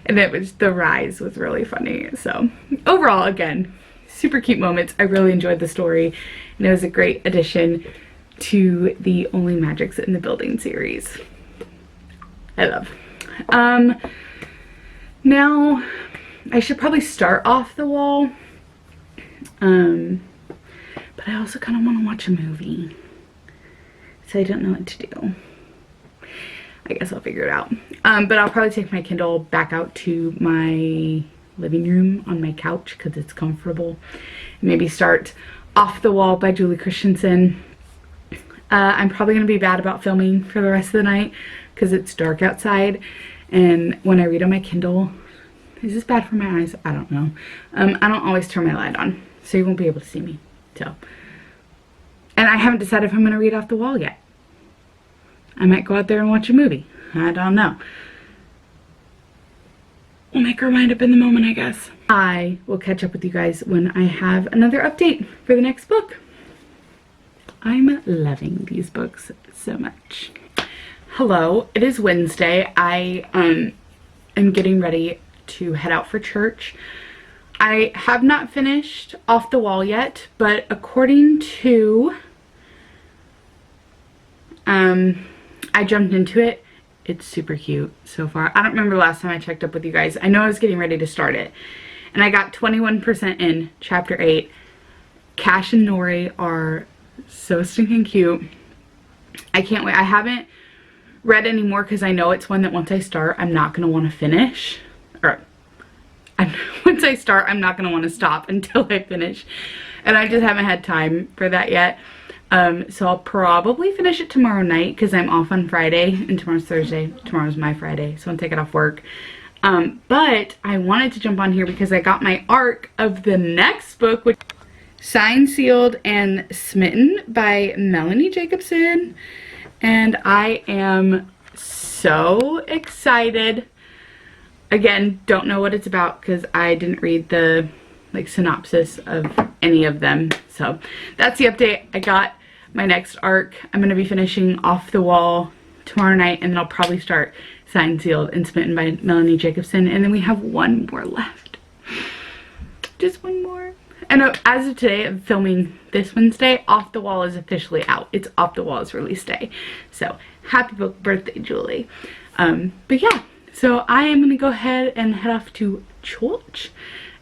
A: And the rise was really funny. So overall, again, super cute moments. I really enjoyed the story, and it was a great addition to the Only Magics in the Building series. I love. Now I should probably start Off the Wall, but I also kind of want to watch a movie, so I don't know what to do. I guess I'll figure it out. But I'll probably take my Kindle back out to my living room on my couch because it's comfortable. Maybe start Off the Wall by Julie Christensen. I'm probably going to be bad about filming for the rest of the night because it's dark outside, and when I read on my Kindle, is this bad for my eyes? I don't know. I don't always turn my light on, so you won't be able to see me. So, and I haven't decided if I'm going to read Off the Wall yet. I might go out there and watch a movie. I don't know. We'll make our mind up in the moment, I guess. I will catch up with you guys when I have another update for the next book. I'm loving these books so much. Hello, it is Wednesday. I am getting ready to head out for church. I have not finished Off the Wall yet, but according to I jumped into it. It's super cute so far. I don't remember last time I checked up with you guys. I know I was getting ready to start it, and I got 21% in chapter 8. Cash and Nori are so stinking cute. I can't wait. I haven't read any more because I know it's one that once I start, I'm not going to want to finish. Or once I start, I'm not going to want to stop until I finish. And I just haven't had time for that yet. So I'll probably finish it tomorrow night because I'm off on Friday, and tomorrow's Thursday. Tomorrow's my Friday, so I'll take it off work. But I wanted to jump on here because I got my arc of the next book, which Signed, Sealed, and Smitten by Melanie Jacobson. And I am so excited. Again, don't know what it's about because I didn't read the synopsis of any of them. So that's the update. I got my next arc. I'm going to be finishing Off the Wall tomorrow night, and then I'll probably start Signed, Sealed, and Smitten by Melanie Jacobson. And then we have one more left. Just one more. And as of today, I'm filming this Wednesday, Off the Wall is officially out. It's Off the Wall's release day. So happy birthday, Julie. But yeah, so I am going to go ahead and head off to church.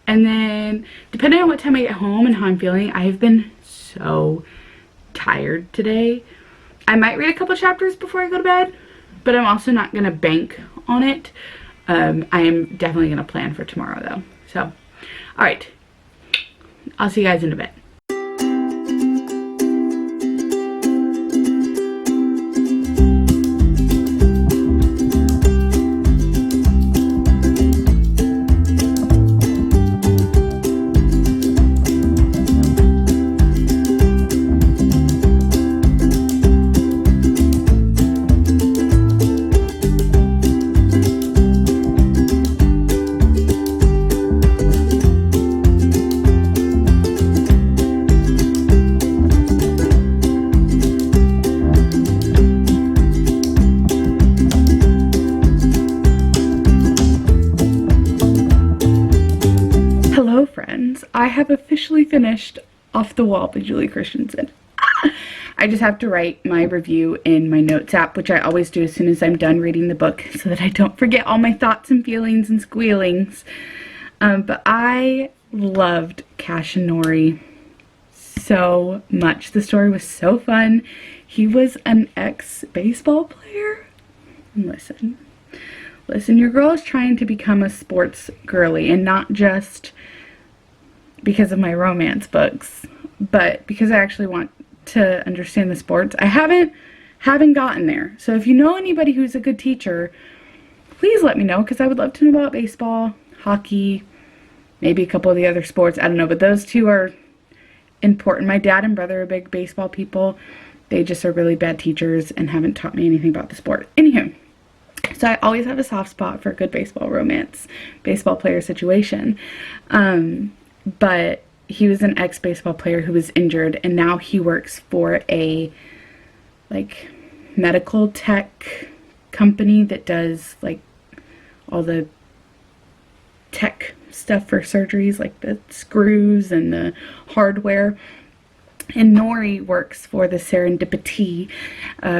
A: And then, depending on what time I get home and how I'm feeling, I've been so tired today. I might read a couple chapters before I go to bed, but I'm also not going to bank on it. I am definitely going to plan for tomorrow, though. So, alright. I'll see you guys in a bit. I have officially finished Off the Wall by Julie Christensen. I just have to write my review in my notes app, which I always do as soon as I'm done reading the book so that I don't forget all my thoughts and feelings and squealings. But I loved Cash and Nori so much. The story was so fun. He was an ex-baseball player. Listen, listen, your girl is trying to become a sports girly, and not just because of my romance books, but because I actually want to understand the sports. I haven't gotten there. So if you know anybody who's a good teacher, please let me know, because I would love to know about baseball, hockey, maybe a couple of the other sports. I don't know, but those two are important. My dad and brother are big baseball people. They just are really bad teachers and haven't taught me anything about the sport. Anywho, so I always have a soft spot for a good baseball romance, baseball player situation. But he was an ex-baseball player who was injured, and now he works for a like medical tech company that does like all the tech stuff for surgeries, like the screws and the hardware. And Nori works for the Serendipity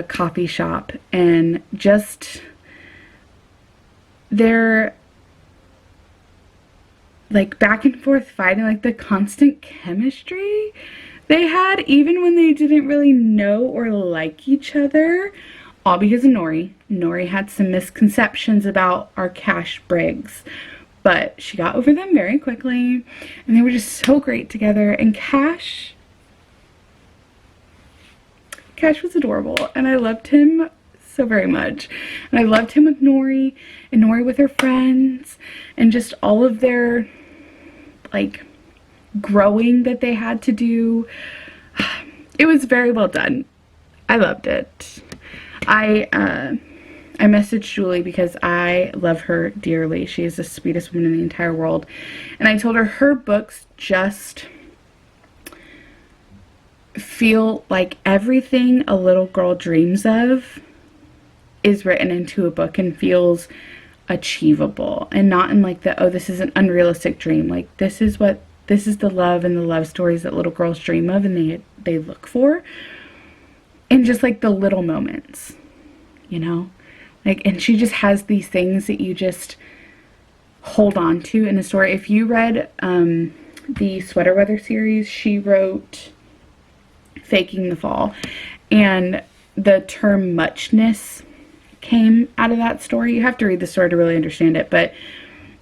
A: coffee shop, and just they're like back and forth fighting, like the constant chemistry they had even when they didn't really know or like each other, all because of Nori. Nori had some misconceptions about our Cash Briggs, but she got over them very quickly, and they were just so great together. And Cash was adorable, and I loved him so very much. And I loved him with Nori, and Nori with her friends, and just all of their like growing that they had to do. It was very well done. I loved it. I messaged Julie because I love her dearly. She is the sweetest woman in the entire world. And I told her books just feel like everything a little girl dreams of is written into a book and feels achievable, and not in like the, oh, this is an unrealistic dream. Like this is the love and the love stories that little girls dream of and they look for. And just like the little moments, you know, like, and she just has these things that you just hold on to in a story. If you read the Sweater Weather series, she wrote Faking the Fall, and the term muchness came out of that story. You have to read the story to really understand it, but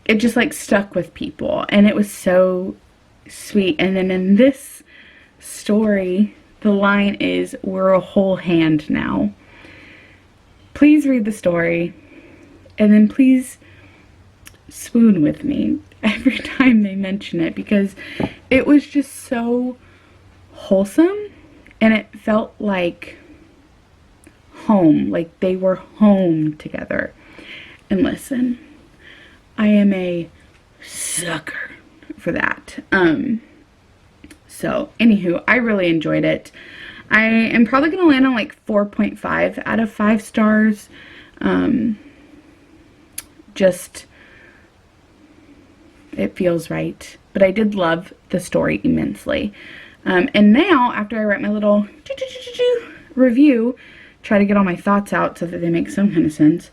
A: it just like stuck with people, and it was so sweet. And then in this story, the line is, "We're a whole hand now." Please read the story, and then please swoon with me every time they mention it, because it was just so wholesome, and it felt like home, like they were home together. And listen, I am a sucker for that. So anywho, I really enjoyed it. I am probably gonna land on like 4.5 out of 5 stars. Just, it feels right. But I did love the story immensely. And now, after I write my little review, try to get all my thoughts out so that they make some kind of sense,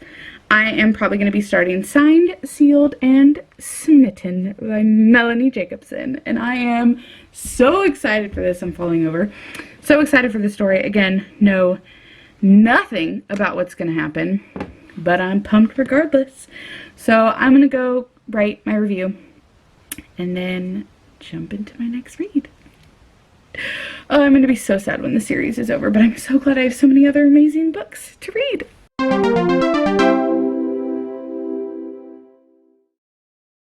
A: I am probably going to be starting Signed, Sealed, and Smitten by Melanie Jacobson. And I am so excited for this. I'm falling over. So excited for this story. Again, know nothing about what's going to happen, but I'm pumped regardless. So I'm going to go write my review and then jump into my next read. Oh, I'm going to be so sad when the series is over, but I'm so glad I have so many other amazing books to read.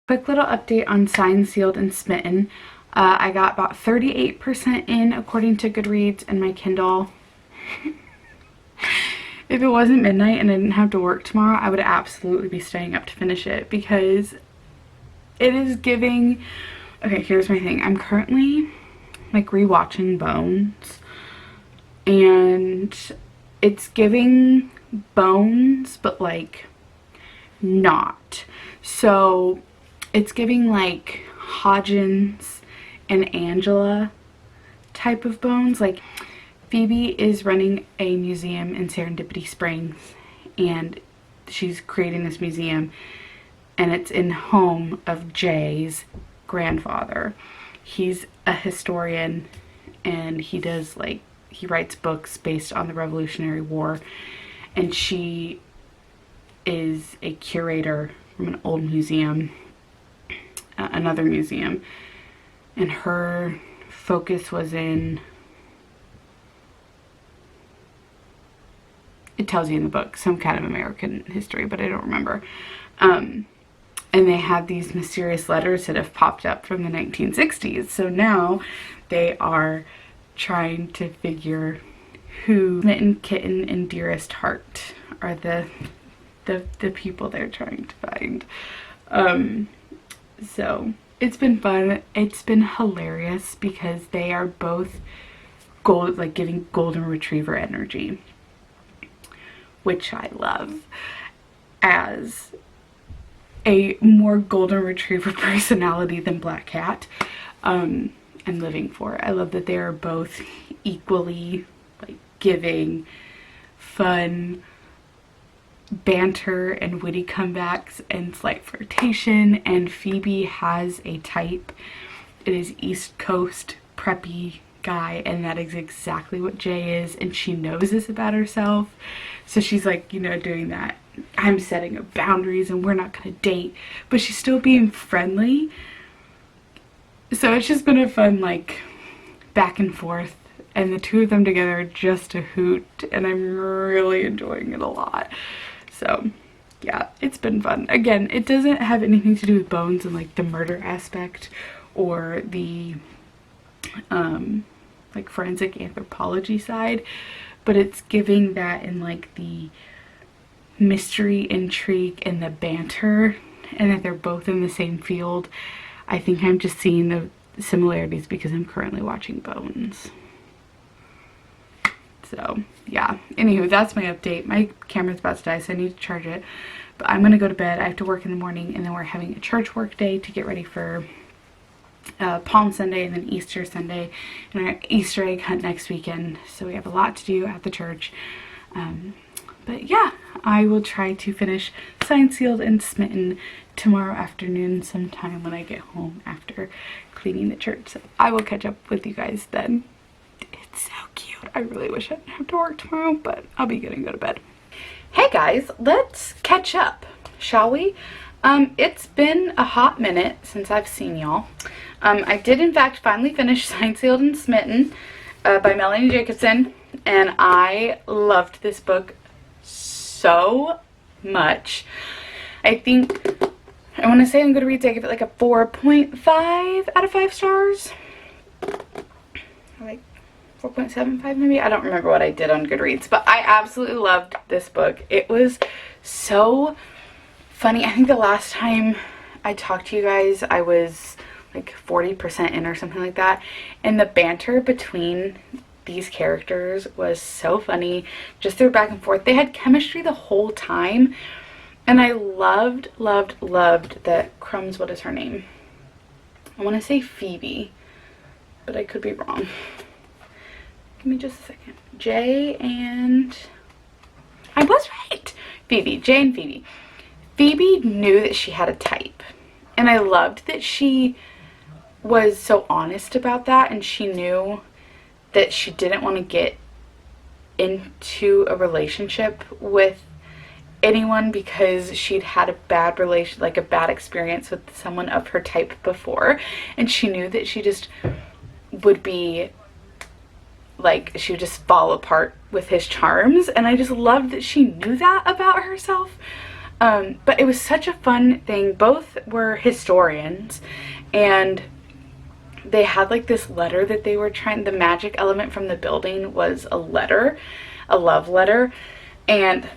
A: Quick little update on Signed, Sealed, and Smitten. I got about 38% in according to Goodreads and my Kindle. If it wasn't midnight and I didn't have to work tomorrow, I would absolutely be staying up to finish it, because it is giving... Okay, here's my thing. I'm currently like rewatching Bones, and it's giving Bones, but like not. So it's giving like Hodgins and Angela type of Bones. Like Phoebe is running a museum in Serendipity Springs, and she's creating this museum, and it's in home of Jay's grandfather. He's a historian, and he does like, he writes books based on the Revolutionary War, and she is a curator from an old museum, another museum, and her focus was in, it tells you in the book, some kind of American history, but I don't remember. And they have these mysterious letters that have popped up from the 1960s. So now they are trying to figure who Smitten Kitten and Dearest Heart are the people they're trying to find. So it's been fun. It's been hilarious because they are both giving golden retriever energy, which I love as a more golden retriever personality than Black Cat. I'm living for it. I love that they are both equally like giving, fun, banter and witty comebacks and slight flirtation. And Phoebe has a type. It is East Coast preppy guy, and that is exactly what Jay is, and she knows this about herself. So she's like, you know, doing that, I'm setting up boundaries and we're not gonna date, but she's still being friendly. So it's just been a fun like back and forth, and the two of them together are just a hoot, and I'm really enjoying it a lot. So yeah, it's been fun. Again, it doesn't have anything to do with Bones and like the murder aspect or the like forensic anthropology side, but it's giving that in like the mystery, intrigue, and the banter, and that they're both in the same field. I think I'm just seeing the similarities because I'm currently watching Bones. So yeah, anywho, that's my update. My camera's about to die, so I need to charge it, but I'm gonna go to bed. I have to work in the morning, and then we're having a church work day to get ready for Palm Sunday and then Easter Sunday, and our Easter egg hunt next weekend. So we have a lot to do at the church. But yeah, I will try to finish Signed, Sealed, and Smitten tomorrow afternoon sometime when I get home after cleaning the church. So I will catch up with you guys then. It's so cute. I really wish I didn't have to work tomorrow, but I'll be getting to go to bed. Hey guys, let's catch up, shall we? It's been a hot minute since I've seen y'all. I did in fact finally finish Signed, Sealed, and Smitten by Melanie Jacobson, and I loved this book so much. I think, I want to say on Goodreads I give it like a 4.5 out of 5 stars. Like 4.75 maybe? I don't remember what I did on Goodreads, but I absolutely loved this book. It was so funny. I think the last time I talked to you guys I was like 40% in or something like that, and the banter between these characters was so funny. Just their back and forth, they had chemistry the whole time, and I loved that Crumbs, what is her name? I want to say Phoebe, but I could be wrong. Give me just a second. Jay and I was right. Phoebe, Jay and Phoebe. Phoebe knew that she had a type, and I loved that she was so honest about that, and she knew that she didn't want to get into a relationship with anyone because she'd had a bad a bad experience with someone of her type before, and she knew that she just would be like, she would just fall apart with his charms, and I just loved that she knew that about herself. But it was such a fun thing. Both were historians, and they had like this letter that they were trying, the magic element from the building was a letter, a love letter, and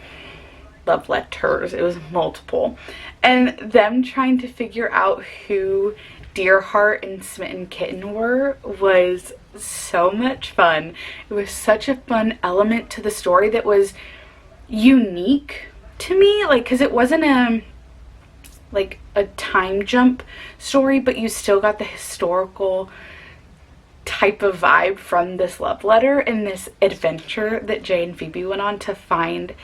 A: love letters, it was multiple, and them trying to figure out who Dearheart and Smitten Kitten were was so much fun. It was such a fun element to the story that was unique to me, like, because it wasn't like a time jump story, but you still got the historical type of vibe from this love letter and this adventure that Jay and Phoebe went on to find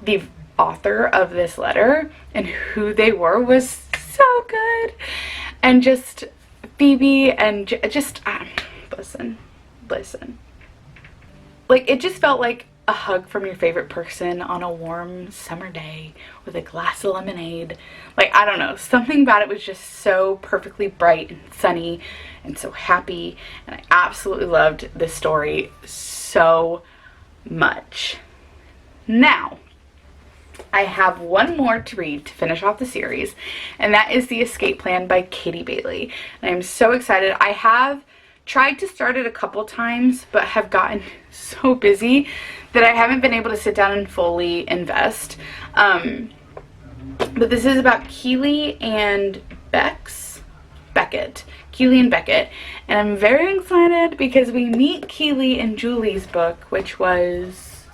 A: the author of this letter, and who they were was so good. And just Phoebe and just listen, like, it just felt like a hug from your favorite person on a warm summer day with a glass of lemonade. Like, I don't know, something about it was just so perfectly bright and sunny and so happy, and I absolutely loved this story so much. Now, I have one more to read to finish off the series, and that is The Escape Plan by Katie Bailey. And I'm so excited. I have tried to start it a couple times, but have gotten so busy that I haven't been able to sit down and fully invest. But this is about Keely and Beckett. Keely and Beckett. And I'm very excited because we meet Keely in Julie's book, which was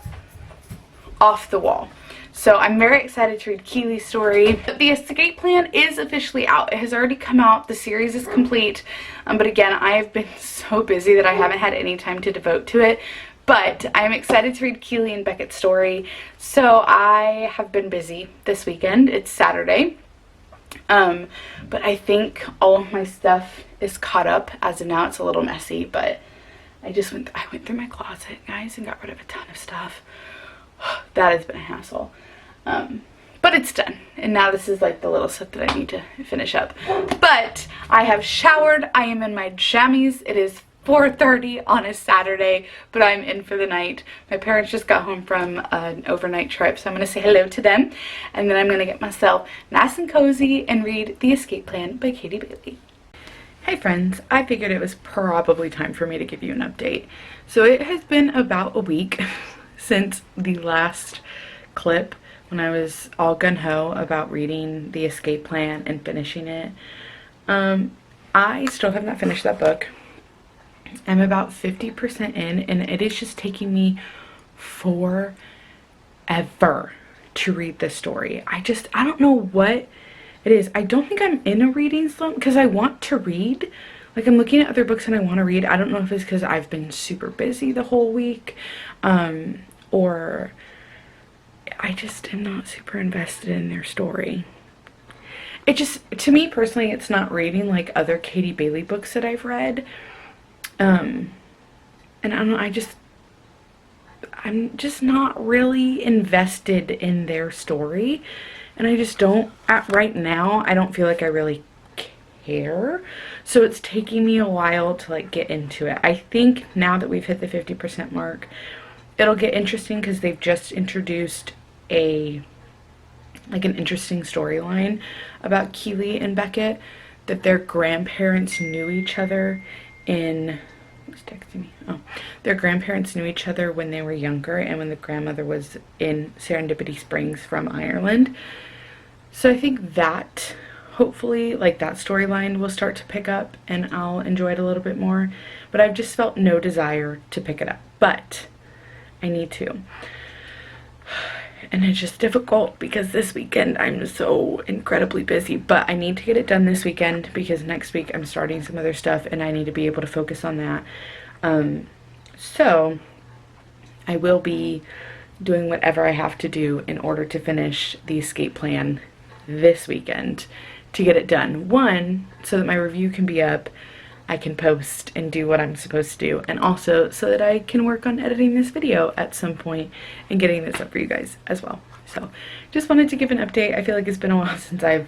A: Off the Wall. So I'm very excited to read Keely's story. The Escape Plan is officially out. It has already come out. The series is complete. But again, I have been so busy that I haven't had any time to devote to it. But I'm excited to read Keely and Beckett's story. So I have been busy this weekend. It's Saturday. But I think all of my stuff is caught up as of now. It's a little messy, but I went through my closet, guys, and got rid of a ton of stuff. That has been a hassle. But it's done. And now this is like the little stuff that I need to finish up. But I have showered. I am in my jammies. It is 4:30 on a Saturday, but I'm in for the night. My parents just got home from an overnight trip, so I'm going to say hello to them. And then I'm going to get myself nice and cozy and read The Escape Plan by Katie Bailey. Hey friends, I figured it was probably time for me to give you an update. So it has been about a week since the last clip when I was all gung-ho about reading The Escape Plan and finishing it. I still have not finished that book. I'm about 50% in, and it is just taking me forever to read this story. I don't know what it is. I don't think I'm in a reading slump because I want to read. Like, I'm looking at other books and I want to read. I don't know if it's because I've been super busy the whole week, or I just am not super invested in their story. It just, to me personally, it's not reading like other Katie Bailey books that I've read. And I don't know, I'm just not really invested in their story, and I just don't, right now, I don't feel like I really care, so it's taking me a while to like get into it. I think now that we've hit the 50% mark, it'll get interesting because they've just introduced an interesting storyline about Keely and Beckett, that their grandparents knew each other who's texting me? Oh, their grandparents knew each other when they were younger and when the grandmother was in Serendipity Springs from Ireland. So I think that hopefully like that storyline will start to pick up and I'll enjoy it a little bit more, but I've just felt no desire to pick it up, but I need to. And it's just difficult because this weekend I'm so incredibly busy, but I need to get it done this weekend because next week I'm starting some other stuff and I need to be able to focus on that. So I will be doing whatever I have to do in order to finish The Escape Plan this weekend to get it done. One, so that my review can be up, I can post and do what I'm supposed to do, and also so that I can work on editing this video at some point and getting this up for you guys as well. So just wanted to give an update. I feel like it's been a while since I've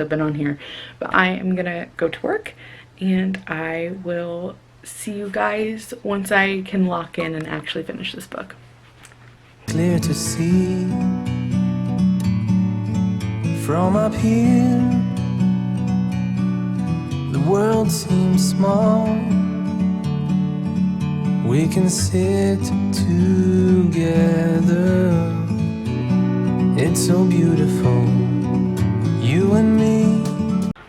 A: been on here, but I am gonna go to work and I will see you guys once I can lock in and actually finish this book.
B: Clear to see from up here, the world seems small. We can sit together. It's so beautiful, you and me.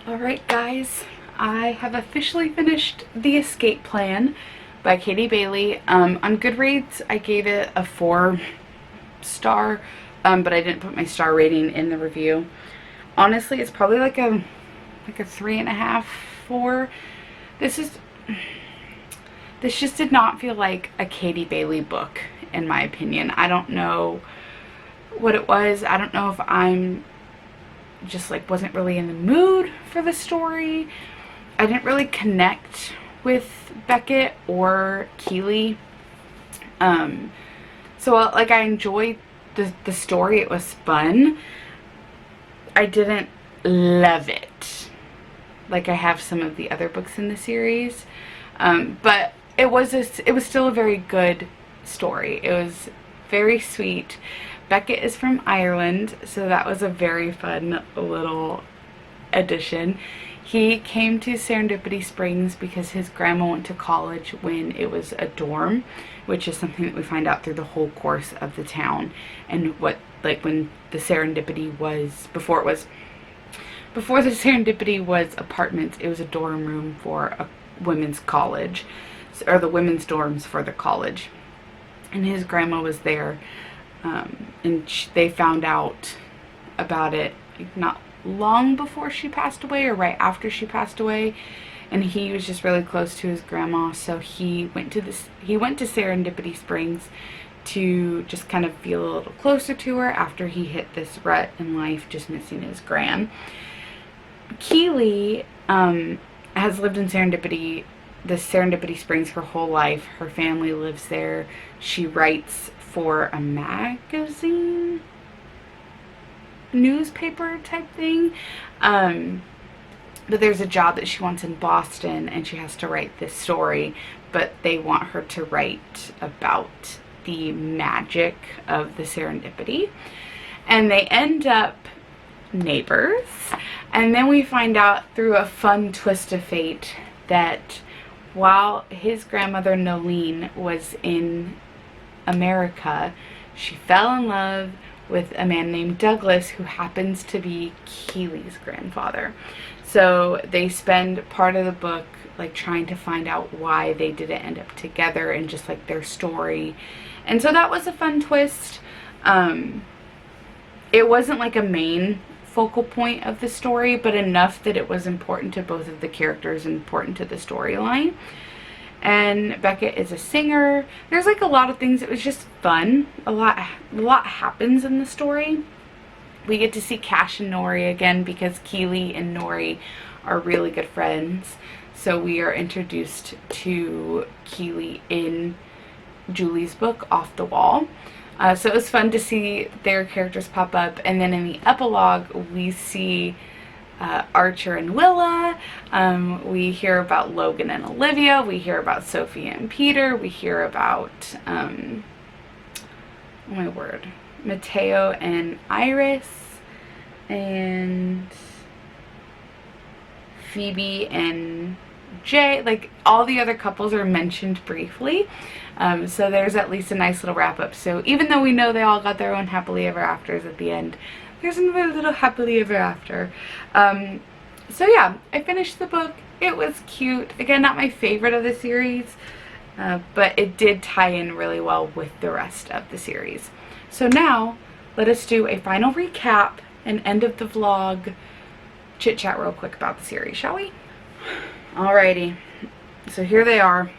A: Alright guys, I have officially finished The Escape Plan by Katie Bailey. On Goodreads, I gave it a 4-star, but I didn't put my star rating in the review. Honestly, it's probably like a 3.5, 4. This just did not feel like a Katie Bailey book, in my opinion. I don't know what it was. I don't know if I'm just like wasn't really in the mood for the story. I didn't really connect with Beckett or Keely. So So like, I enjoyed the story. It was fun. I didn't love it like I have some of the other books in the series, but it was still a very good story. It was very sweet. Beckett is from Ireland, so that was a very fun little addition. He came to Serendipity Springs because his grandma went to college when it was a dorm, which is something that we find out through the whole course of the town, and what, like, when the Serendipity was, before the Serendipity was apartments, it was a dorm room for a women's college, or the women's dorms for the college, and his grandma was there, and they found out about it not long before she passed away, or right after she passed away, and he was just really close to his grandma, so he went to Serendipity Springs to just kind of feel a little closer to her after he hit this rut in life, just missing his gran. Keeley has lived in Serendipity Springs her whole life. Her family lives there. She writes for a magazine, newspaper type thing, but there's a job that she wants in Boston, and she has to write this story, but they want her to write about the magic of the Serendipity, and they end up neighbors. And then we find out through a fun twist of fate that while his grandmother Nolene was in America, she fell in love with a man named Douglas, who happens to be Keeley's grandfather. So they spend part of the book like trying to find out why they didn't end up together, and just like their story. And so that was a fun twist. It wasn't like a main focal point of the story, but enough that it was important to both of the characters and important to the storyline. And Beckett is a singer. There's like a lot of things. It was just fun. A lot happens in the story. We get to see Cash and Nori again because Keeley and Nori are really good friends. So we are introduced to Keeley in Julie's book, Off the Wall. So it was fun to see their characters pop up. And then in the epilogue, we see Archer and Willa. We hear about Logan and Olivia. We hear about Sophie and Peter. We hear about, oh my word, Mateo and Iris. And Phoebe and Jay. Like, all the other couples are mentioned briefly. So there's at least a nice little wrap up. So even though we know they all got their own happily ever afters at the end, there's another little happily ever after. So yeah, I finished the book. It was cute. Again, not my favorite of the series, but it did tie in really well with the rest of the series. So now, let us do a final recap and end of the vlog chit chat real quick about the series, shall we? Alrighty, so here they are.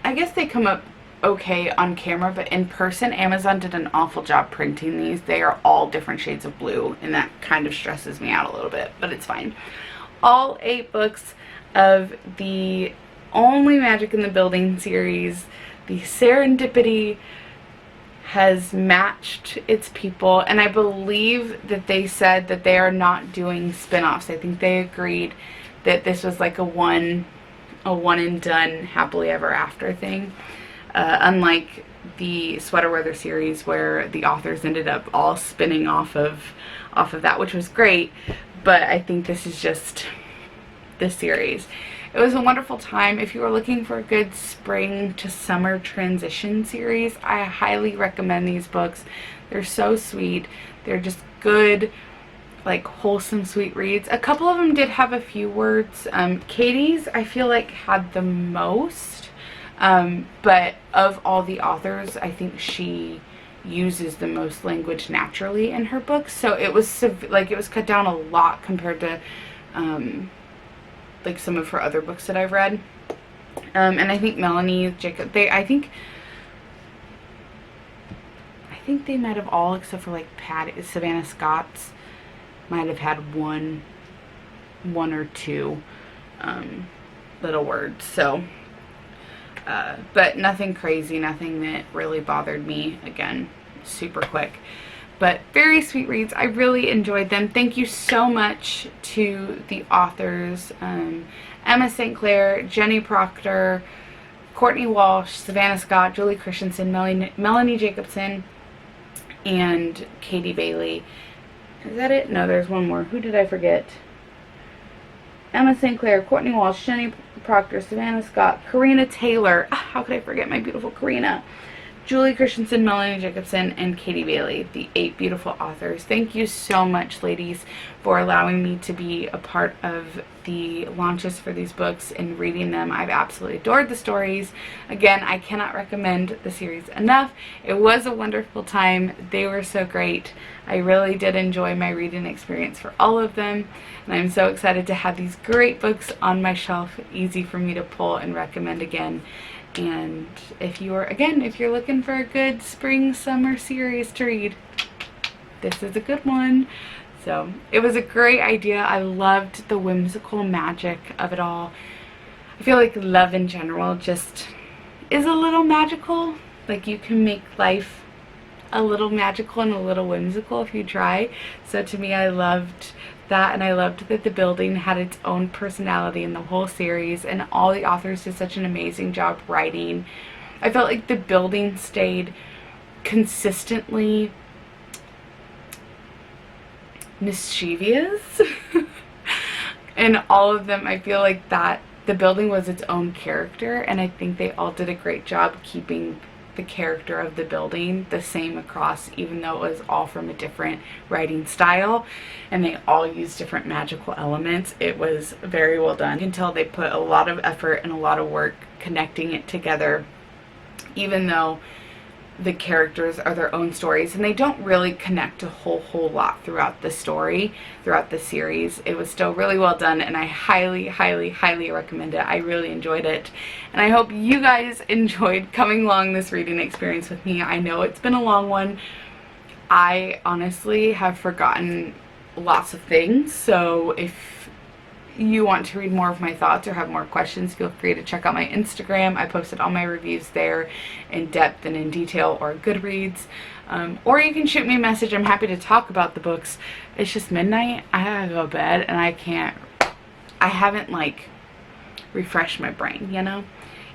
A: I guess they come up okay on camera, but in person, Amazon did an awful job printing these. They are all different shades of blue, and that kind of stresses me out a little bit, but it's fine. All 8 books of the Only Magic in the Building series, the Serendipity, has matched its people, and I believe that they said that they are not doing spin-offs. I think they agreed that this was like a one and done happily ever after thing, unlike the Sweater Weather series where the authors ended up all spinning off of that, which was great, but I think this is just this series. It was a wonderful time. If you are looking for a good spring to summer transition series, I highly recommend these books. They're so sweet. They're just good, like, wholesome, sweet reads. A couple of them did have a few words. Katie's, I feel like, had the most, but of all the authors, I think she uses the most language naturally in her books. So it was it was cut down a lot compared to like some of her other books that I've read. And I think Melanie, Jacob, I think they might have all, except for like Savannah Scott's, might have had one or two little words. So But nothing crazy, nothing that really bothered me. Again, super quick. But very sweet reads. I really enjoyed them. Thank you so much to the authors, Emma St. Clair, Jenny Proctor, Courtney Walsh, Savannah Scott, Julie Christensen, Melanie Jacobson, and Katie Bailey. Is that it? No, there's one more. Who did I forget? Emma St. Clair, Courtney Walsh, Jenny Proctor, Savannah Scott, Karina Taylor. How could I forget my beautiful Karina? Julie Christensen, Melanie Jacobson, and Katie Bailey, the 8 beautiful authors. Thank you so much, ladies, for allowing me to be a part of the launches for these books and reading them. I've absolutely adored the stories. Again, I cannot recommend the series enough. It was a wonderful time. They were so great. I really did enjoy my reading experience for all of them, and I'm so excited to have these great books on my shelf, easy for me to pull and recommend again. And if you're looking for a good spring summer series to read, this is a good one. So it was a great idea. I loved the whimsical magic of it all. I feel like love in general just is a little magical. Like, you can make life a little magical and a little whimsical if you try. So to me, I loved that, and I loved that the building had its own personality in the whole series, and all the authors did such an amazing job writing. I felt like the building stayed consistently mischievous and all of them. I feel like that the building was its own character, and I think they all did a great job keeping the character of the building the same across, even though it was all from a different writing style and they all used different magical elements. It was very well done. You can tell they put a lot of effort and a lot of work connecting it together, even though the characters are their own stories and they don't really connect a whole lot throughout the story, throughout the series. It was still really well done, and I highly recommend it. I really enjoyed it, and I hope you guys enjoyed coming along this reading experience with me. I know it's been a long one. I honestly have forgotten lots of things, so if you want to read more of my thoughts or have more questions, feel free to check out my Instagram. I posted all my reviews there in depth and in detail, or Goodreads. Or you can shoot me a message. I'm happy to talk about the books. It's just midnight. I gotta go to bed, and I haven't like refreshed my brain, you know?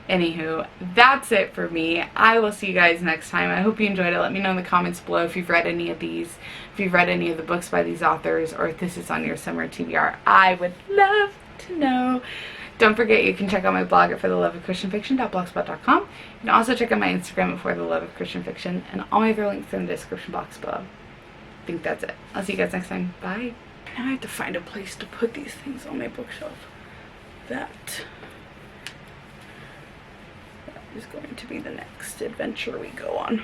A: Anywho, that's it for me. I will see you guys next time. I hope you enjoyed it. Let me know in the comments below if you've read any of these, if you've read any of the books by these authors, or if this is on your summer TBR. I would love to know. Don't forget, you can check out my blog at fortheloveofchristianfiction.blogspot.com. You can also check out my Instagram at fortheloveofchristianfiction, and all my other links are in the description box below. I think that's it. I'll see you guys next time. Bye. Now I have to find a place to put these things on my bookshelf. That is going to be the next adventure we go on.